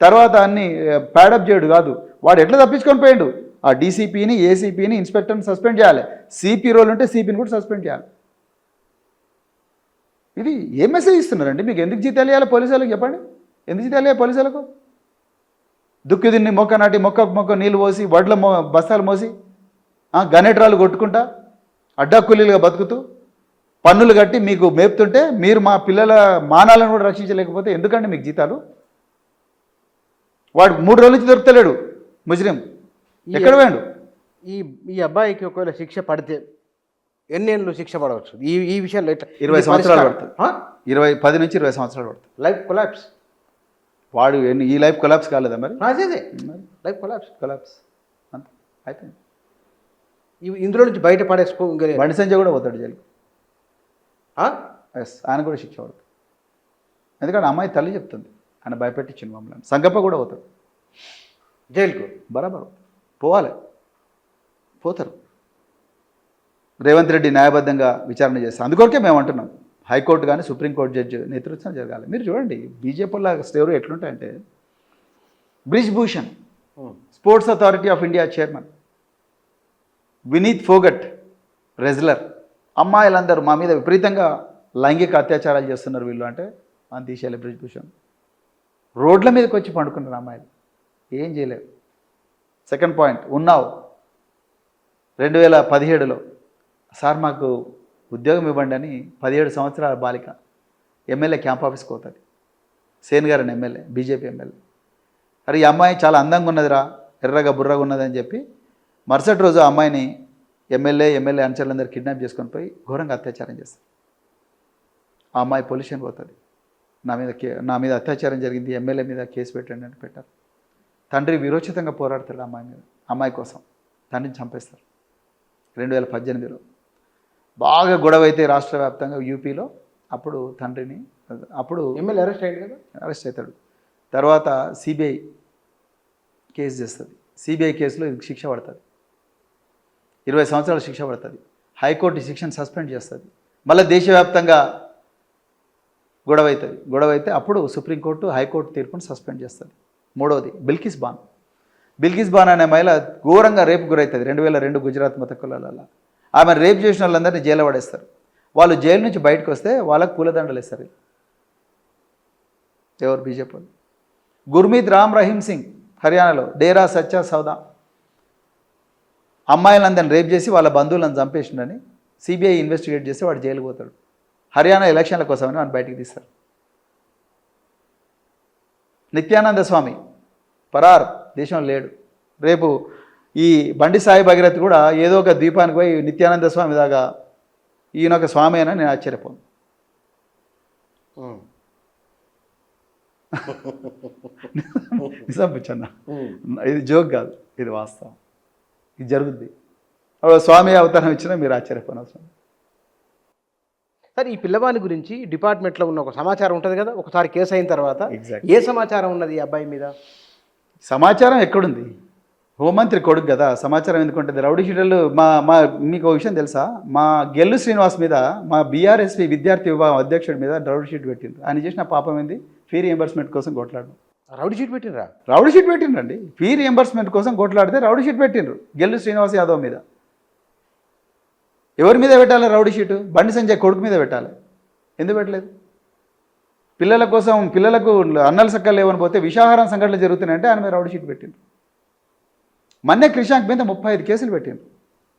తర్వాత అన్ని ప్యాడప్ చేయడు కాదు, వాడు ఎట్లా తప్పించుకొని పోయాడు. ఆ డీసీపీని, ఏసీపీని, ఇన్స్పెక్టర్ని సస్పెండ్ చేయాలి, సిపి రోల్ ఉంటే సిపిని కూడా సస్పెండ్ చేయాలి. ఇది ఏ మెసేజ్ ఇస్తున్నారండి? మీకు ఎందుకు జీతాలు ఇవ్వాలి పోలీసు వాళ్ళకి చెప్పండి, ఎందుకు జీతాలు ఇవ్వాలి పోలీసు వాళ్ళకు? దుక్కి దిన్ని మొక్క నాటి మొక్క నీళ్ళు పోసి, వడ్ల బస్తాలు మోసి, గనేట్రాలు కొట్టుకుంటా, అడ్డా కూలీలుగా బతుకుతూ, పన్నులు కట్టి మీకు మేపుతుంటే మీరు మా పిల్లల మానాలను కూడా రక్షించలేకపోతే ఎందుకండి మీకు జీతాలు? వాడు 3 రోజుల నుంచి దొరుకుతలేడు ముజ్రిం, ఎక్కడ పోయాడు? ఈ అబ్బాయికి ఒకవేళ శిక్ష పడితే ఎన్ని ఏళ్ళు శిక్ష పడవచ్చు ఈ విషయంలో? 20 సంవత్సరాలు పడుతుంది, 10 నుంచి 20 సంవత్సరాలు పడుతుంది. Life collapse. వాడు ఈ లైఫ్ కొలాప్స్ కాలేదా మరి? అదే లైఫ్ కొలాప్స్ అంత అయిపోయింది. ఇందులో నుంచి బయట పడేసుకో. బండి సంజయ్ కూడా పోతాడు జైలుకి. ఎస్, ఆయన కూడా శిక్ష పడుతుంది. ఎందుకంటే అమ్మాయి తల్లి చెప్తుంది, ఆయన భయపెట్టించింది మమ్మల్ని. సంగప్ప కూడా పోతాడు జైలుకు, బరాబర్ పోవాలి, పోతారు. రేవంత్ రెడ్డి న్యాయబద్ధంగా విచారణ చేస్తారు. అందుకొరకే మేము అంటున్నాం హైకోర్టు కానీ సుప్రీంకోర్టు జడ్జి నేతృత్వం జరగాలి. మీరు చూడండి బీజేపీల స్టోరీ ఎట్లుంటాయంటే Brij Bhushan sports authority of India chairman, Vineet Phogat wrestler, అమ్మాయిలందరూ మా మీద విపరీతంగా లైంగిక అత్యాచారాలు చేస్తున్నారు వీళ్ళు అంటే అని తీసేయాలి. బ్రిజ్ భూషణ్ రోడ్ల మీదకి వచ్చి పండుకున్నారు అమ్మాయిలు, ఏం చేయలేవు. సెకండ్ పాయింట్ ఉన్నావు 2017లో సార్ మాకు ఉద్యోగం ఇవ్వండి అని 17 సంవత్సరాల బాలిక ఎమ్మెల్యే క్యాంప్ ఆఫీస్కి పోతుంది. సేన్ గారు అని ఎమ్మెల్యే, బీజేపీ ఎమ్మెల్యే. అరే ఈ అమ్మాయి చాలా అందంగా ఉన్నదిరా, ఎర్రగా బుర్రగా ఉన్నదని చెప్పి మరుసటి రోజు ఆ అమ్మాయిని ఎమ్మెల్యే అనుచరులందరూ కిడ్నాప్ చేసుకొని పోయి ఘోరంగా అత్యాచారం చేస్తారు. ఆ అమ్మాయి పొల్యూషన్ పోతుంది. నా మీద అత్యాచారం జరిగింది, ఎమ్మెల్యే మీద కేసు పెట్టండి అని పెట్టారు. తండ్రి విరోచితంగా పోరాడతాడు అమ్మాయి మీద, అమ్మాయి కోసం తండ్రిని చంపేస్తారు. 2018లో బాగా గొడవ అయితే రాష్ట్ర వ్యాప్తంగా యూపీలో, అప్పుడు తండ్రిని అప్పుడు ఎమ్మెల్యే అరెస్ట్ అయ్యాడు కదా, అరెస్ట్ అవుతాడు. తర్వాత సిబిఐ కేసు చేస్తుంది. సిబిఐ కేసులో ఇది శిక్ష పడుతుంది, 20 సంవత్సరాల శిక్ష పడుతుంది. హైకోర్టు శిక్షను సస్పెండ్ చేస్తుంది. మళ్ళీ దేశవ్యాప్తంగా గొడవ అవుతుంది. గొడవ అయితే అప్పుడు సుప్రీంకోర్టు హైకోర్టు తీర్పును సస్పెండ్ చేస్తుంది. మూడవది బిల్కిస్ బాన్ అనే మహిళ ఘోరంగా రేపు గురవుతుంది 2002 గుజరాత్ మత కులాలలో. ఆమె రేపు చేసిన వాళ్ళందరినీ జైలు పడేస్తారు. వాళ్ళు జైలు నుంచి బయటకు వస్తే వాళ్ళకు పూలదండలు వేస్తారు. ఎవరు? బీజేపీ వాళ్ళు. గుర్మీత్ రామ్ రహీమ్ సింగ్ హర్యానాలో డేరా సచ్చా సౌదా అమ్మాయిలందరిని రేపు చేసి వాళ్ళ బంధువులను చంపేసిండని సిబిఐ ఇన్వెస్టిగేట్ చేస్తే వాడు జైలుకు పోతాడు. హర్యానా ఎలక్షన్ల కోసమని వాడిని బయటికి తీస్తారు. నిత్యానంద స్వామి పరార్, దేశం లేడు. రేపు ఈ బండి సాయి భగీరథ్ కూడా ఏదో ఒక ద్వీపానికి పోయి నిత్యానంద స్వామి దాకా ఈయన ఒక స్వామి అయినా నేను ఆశ్చర్యపోను. నిజం పిచ్చన్న, ఇది జోక్ కాదు, ఇది వాస్తవం, ఇది జరుగుద్ది. స్వామి అవతారం ఇచ్చినా మీరు ఆశ్చర్యపోను అవసరం. సార్ ఈ పిల్లవాని గురించి డిపార్ట్మెంట్లో ఉన్న ఒక సమాచారం ఉంటుంది కదా, ఒకసారి కేసు అయిన తర్వాత ఏ సమాచారం ఉన్నది ఈ అబ్బాయి మీద? సమాచారం ఎక్కడుంది? హోంమంత్రి కొడుకు కదా, సమాచారం ఎందుకుంటుంది? రౌడీ షీటర్లు మీకు ఒక విషయం తెలుసా? మా గెల్లు శ్రీనివాస్ మీద, మా బీఆర్ఎస్పీ విద్యార్థి విభాగం అధ్యక్షుడి మీద రౌడీ షీట్ పెట్టిండ్రు. ఆయన చేసిన పాపం ఏంది? ఫీ రియంబర్స్మెంట్ కోసం కొట్లాడు. రౌడీ షీట్ పెట్టినరా? రౌడీ షీట్ పెట్టిండ్రండి. ఫీ రియంబర్స్మెంట్ కోసం కొట్లాడితే రౌడీ షీట్ పెట్టిండ్రు గెల్లు శ్రీనివాస్ యాదవ్ మీద. ఎవరి మీద పెట్టాలి రౌడీ షీటు? బండి సంజయ్ కొడుకు మీద పెట్టాలి. ఎందుకు పెట్టలేదు? పిల్లల కోసం, పిల్లలకు అన్నల సక్కలు లేవని పోతే విషాహారం సంఘటనలు జరుగుతున్నాయంటే ఆయన మీద రౌడీ షీట్ పెట్టిండ్రు. మొన్నే క్రిషాంక్ మీద 35 కేసులు పెట్టిండ్రు.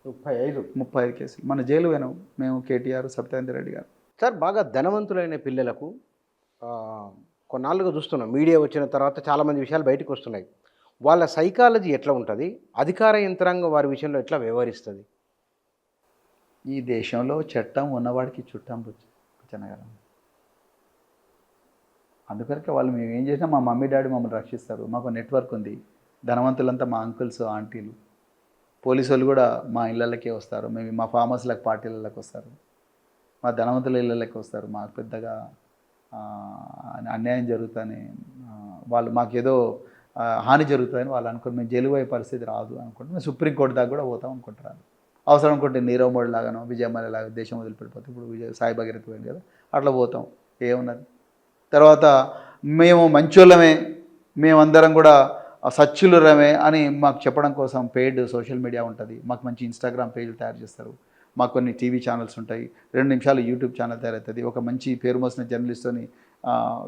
35 కేసులు. మన జైలు పోయినాం మేము, కేటీఆర్, సత్యేందర్ రెడ్డి గారు. సార్ బాగా ధనవంతులైన పిల్లలకు కొన్నాళ్ళుగా చూస్తున్నాం, మీడియా వచ్చిన తర్వాత చాలామంది విషయాలు బయటకు వస్తున్నాయి. వాళ్ళ సైకాలజీ ఎట్లా ఉంటుంది, అధికార యంత్రాంగం వారి విషయంలో ఎట్లా వ్యవహరిస్తుంది? ఈ దేశంలో చట్టం ఉన్నవాడికి చుట్టం పుచ్చనగరం. అందుకనే వాళ్ళు మేము ఏం చేసినా మా మమ్మీ డాడీ మమ్మల్ని రక్షిస్తారు. మాకు నెట్వర్క్ ఉంది. ధనవంతులంతా మా అంకుల్స్, ఆంటీలు. పోలీసు వాళ్ళు కూడా మా ఇళ్ళకే వస్తారు. మేము మా ఫామ్ హౌస్లకు, పార్టీలకి వస్తారు. మా ధనవంతుల ఇళ్ళకి వస్తారు. మాకు పెద్దగా అన్యాయం జరుగుతుందని వాళ్ళు, మాకేదో హాని జరుగుతుందని వాళ్ళు అనుకుంటారు. మేము జైలు పోయే పరిస్థితి రాదు అనుకుంటాం. మేము సుప్రీంకోర్టు దాకా కూడా పోతాం అనుకుంటారు. అవసరం అనుకుంటే నీరవ్ మోడీ లాగానో, విజయమాల్య లాగా దేశం వదిలిపెడిపోతే, ఇప్పుడు సాయి భగీరథ్ పోయింది కదా, అట్లా పోతాం. ఏమున్నది? తర్వాత మేము మంచోళ్ళమే, మేమందరం కూడా సచ్చులరమే అని మాకు చెప్పడం కోసం పెయిడ్ సోషల్ మీడియా ఉంటుంది. మాకు మంచి ఇన్స్టాగ్రామ్ పేజీలు తయారు చేస్తారు. మాకు కొన్ని టీవీ ఛానల్స్ ఉంటాయి. 2 నిమిషాలు యూట్యూబ్ ఛానల్ తయారవుతుంది. ఒక మంచి పేరు మోసిన జర్నలిస్ట్ని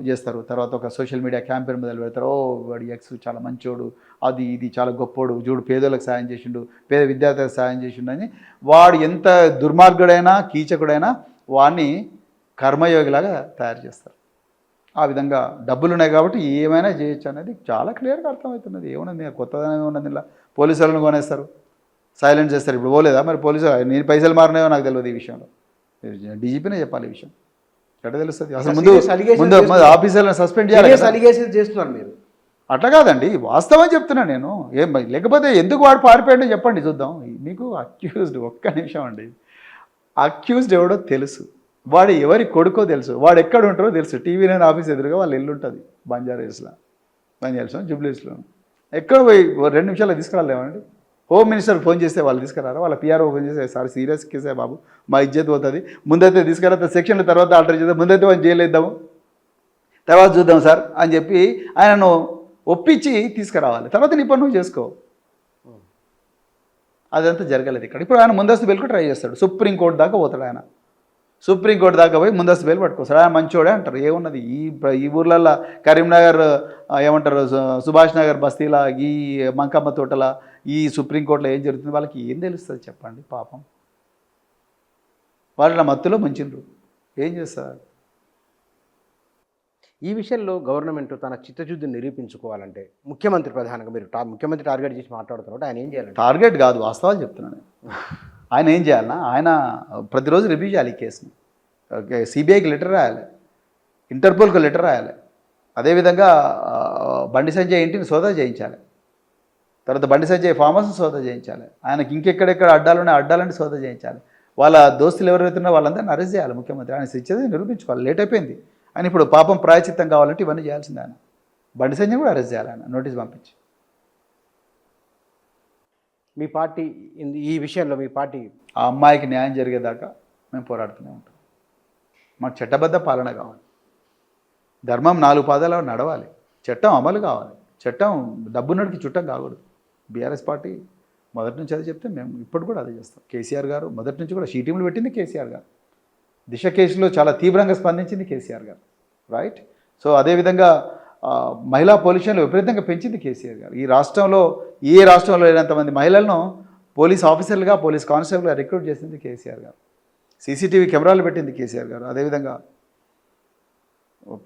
చేస్తారు. తర్వాత ఒక సోషల్ మీడియా క్యాంపెయిన్ మొదలు పెడతారు. ఓ వాడి ఎక్స్ చాలా మంచోడు, అది ఇది చాలా గొప్పోడు, చూడు పేదలకు సాయం చేసిండు, పేద విద్యార్థులకు సాయం చేసిండు అని. వాడు ఎంత దుర్మార్గుడైనా, కీచకుడైనా వాడిని కర్మయోగిలాగా తయారు చేస్తారు. ఆ విధంగా డబ్బులు ఉన్నాయి కాబట్టి ఏమైనా చేయొచ్చు అనేది చాలా క్లియర్గా అర్థమవుతున్నది. ఏమున్నది కొత్తదనం ఏమున్నది? ఇలా పోలీసు వాళ్ళని కొనేస్తారు, సైలెంట్ చేస్తారు. ఇప్పుడు పోలేదా మరి పోలీసు? నేను పైసలు మారినాయో నాకు తెలియదు. ఈ విషయంలో డీజీపీనే చెప్పాలి ఈ విషయం. ఎట్లా తెలుస్తుంది? అసలు ముందు ఆఫీసర్లను సస్పెండ్ చేస్తున్నారు మీరు. అట్లా కాదండి, వాస్తవం చెప్తున్నా నేను. లేకపోతే ఎందుకు వాడు పారిపోయాడో చెప్పండి చూద్దాం. మీకు అక్యూజ్డ్, ఒక్క నిమిషం అండి, అక్యూజ్డ్ ఎవడో తెలుసు, వాడు ఎవరి కొడుకో తెలుసు, వాడు ఎక్కడ ఉంటారో తెలుసు. TV9 ఆఫీస్ ఎదురుగా వాళ్ళ ఇల్లు ఉంటుంది, బంజారా హిల్స్లో, జూబ్లీ హిల్స్లో. ఎక్కడ పోయి 2 నిమిషాలు తీసుకురాలేమండి? హోమ్ మినిస్టర్ ఫోన్ చేస్తే వాళ్ళు తీసుకురారా, వాళ్ళ పిఆర్ఓ ఫోన్ చేస్తే సార్ సీరియస్ కేసే బాబు, మా ఇజ్జత్ పోతుంది, ముందైతే తీసుకురా, సెక్షన్ల తర్వాత ఆల్టర్ చేద్దాం, ముందైతే వాళ్ళు జైలేద్దాము, తర్వాత చూద్దాం సార్ అని చెప్పి ఆయనను ఒప్పించి తీసుకురావాలి. తర్వాత నీ పని నువ్వు చేసుకో. అదంతా జరగలేదు ఇక్కడ. ఇప్పుడు ఆయన ముందస్తు బెయిల్కు ట్రై చేస్తాడు, సుప్రీంకోర్టు దాకా పోతాడు. ఆయన సుప్రీంకోర్టు దాకా పోయి ముందస్తు బెయిల్ పట్టుకొస్తాడు. ఆయన మంచోడే అంటారు. ఏమున్నది ఈ ఊర్లల్లో కరీంనగర్ ఏమంటారు, సుభాష్ నగర్ బస్తీల, ఈ మంకమ్మ తోటల, ఈ సుప్రీంకోర్టులో ఏం జరుగుతుంది వాళ్ళకి ఏం తెలుస్తుంది చెప్పండి. పాపం వాళ్ళ మత్తులో ముంచిండ్రు, ఏం చేస్తారు. ఈ విషయంలో గవర్నమెంట్ తన చిత్తశుద్ధిని నిరూపించుకోవాలంటే ముఖ్యమంత్రి ప్రధానంగా మీరు ముఖ్యమంత్రి టార్గెట్ చేసి మాట్లాడుతున్నట్టు ఆయన ఏం చేయాలి? టార్గెట్ కాదు, వాస్తవాలు చెప్తున్నాను. ఆయన ఏం చేయాలన్నా, ఆయన ప్రతిరోజు రివ్యూ చేయాలి ఈ కేసుని. సిబిఐకి లెటర్ రాయాలి, ఇంటర్పోల్కి లెటర్ రాయాలి, అదేవిధంగా బండి సంజయ్ ఇంటిని సోదా చేయించాలి, తర్వాత బండి సంజయ్ ఫామ్ హౌస్ సోదా చేయించాలి, ఆయనకి ఇంకెక్కడెక్కడ అడ్డాలున్నాయి అడ్డాలని సోదా చేయించాలి, వాళ్ళ దోస్తులు ఎవరైతున్నారో వాళ్ళందరినీ అరెస్ట్ చేయాలి ముఖ్యమంత్రి. ఆయన ఇచ్చేది నిరూపించుకోవాలి. లేట్ అయిపోయింది. ఆయన ఇప్పుడు పాపం ప్రాయచిత్తం కావాలంటే ఇవన్నీ చేయాల్సిందే. ఆయన బండి సంజయ్ కూడా అరెస్ట్ చేయాలి, ఆయన నోటీస్ పంపించి. మీ పార్టీ ఈ విషయంలో మీ పార్టీ ఆ అమ్మాయికి న్యాయం జరిగేదాకా మేము పోరాడుతూనే ఉంటాం. మాకు చట్టబద్ధ పాలన కావాలి, ధర్మం 4 పాదాలు నడవాలి, చట్టం అమలు కావాలి, చట్టం డబ్బున్నడికి చుట్టం కాకూడదు. బీఆర్ఎస్ పార్టీ మొదటి నుంచి అదే చెప్తే మేము ఇప్పుడు కూడా అదే చేస్తాం. కేసీఆర్ గారు మొదటి నుంచి కూడా షీటీములు పెట్టింది కేసీఆర్ గారు, దిశ కేసులో చాలా తీవ్రంగా స్పందించింది కేసీఆర్ గారు, రైట్. సో అదేవిధంగా మహిళా పొల్యూషన్లు విపరీతంగా పెంచింది కేసీఆర్ గారు. ఈ రాష్ట్రంలో ఏ రాష్ట్రంలో లేనంతమంది మహిళలను పోలీస్ ఆఫీసర్లుగా, పోలీస్ కానిస్టేబుల్గా రిక్రూట్ చేసింది కేసీఆర్ గారు. సీసీటీవీ కెమెరాలు పెట్టింది కేసీఆర్ గారు. అదేవిధంగా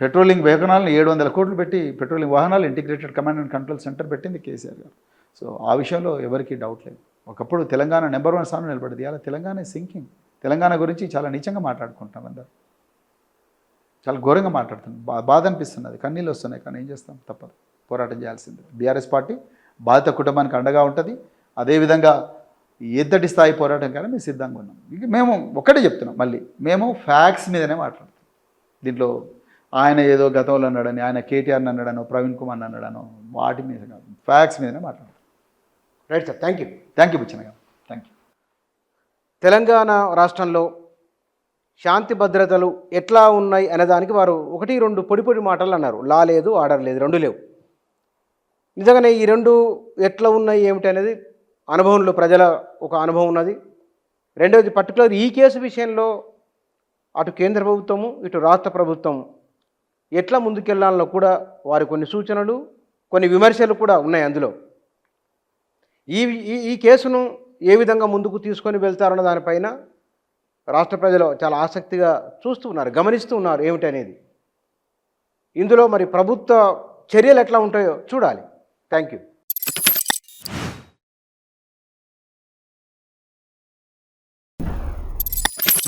పెట్రోలింగ్ వాహనాలను 700 కోట్లు పెట్టి పెట్రోలింగ్ వాహనాలు integrated command and control centre పెట్టింది కేసీఆర్ గారు. సో ఆ విషయంలో ఎవరికీ డౌట్ లేదు. ఒకప్పుడు తెలంగాణ నెంబర్ 1 స్థానం నిలబడింది. అలా తెలంగాణ సింకింగ్. తెలంగాణ గురించి చాలా నీచంగా మాట్లాడుకుంటాం అందరు, చాలా ఘోరంగా మాట్లాడుతున్నాం. బాధ అనిపిస్తున్నది, కన్నీళ్ళు వస్తున్నాయి. కానీ ఏం చేస్తాం, తప్పదు, పోరాటం చేయాల్సిందే. బీఆర్ఎస్ పార్టీ బాధిత కుటుంబానికి అండగా ఉంటుంది. అదేవిధంగా ఎంతటి స్థాయి పోరాటం కానీ మేము సిద్ధంగా ఉన్నాం. ఇక మేము ఒక్కటే చెప్తున్నాం, మళ్ళీ మేము ఫ్యాక్ట్స్ మీదనే మాట్లాడుతాం. దీంట్లో ఆయన ఏదో గతంలో అన్నాడని, ఆయన కేటీఆర్ని అన్నాడనో, ప్రవీణ్ కుమార్ని అన్నాడనో, వాటి మీద కాదు, ఫ్యాక్ట్స్ మీదనే మాట్లాడతాం. Right sir, thank you. Thank you Buchanna గారు, థ్యాంక్ యూ. తెలంగాణ రాష్ట్రంలో శాంతి భద్రతలు ఎట్లా ఉన్నాయి అనేదానికి వారు 1-2 పొడి మాటలు అన్నారు. లా లేదు, ఆర్డర్ లేదు, 2 లేవు. నిజంగానే ఈ 2 ఎట్లా ఉన్నాయి ఏమిటి అనేది అనుభవంలో ప్రజల ఒక అనుభవం ఉన్నది. రెండవది పర్టికులర్ ఈ కేసు విషయంలో అటు కేంద్ర ప్రభుత్వము ఇటు రాష్ట్ర ప్రభుత్వం ఎట్లా ముందుకెళ్లాలో కూడా వారి కొన్ని సూచనలు, కొన్ని విమర్శలు కూడా ఉన్నాయి అందులో. ఈ కేసును ఏ విధంగా ముందుకు తీసుకొని వెళ్తారన్న దానిపైన రాష్ట్ర ప్రజలు చాలా ఆసక్తిగా చూస్తూ ఉన్నారు, గమనిస్తూ ఉన్నారు ఏమిటి అనేది. ఇందులో మరి ప్రభుత్వ చర్యలు ఎట్లా ఉంటాయో చూడాలి. Thank you.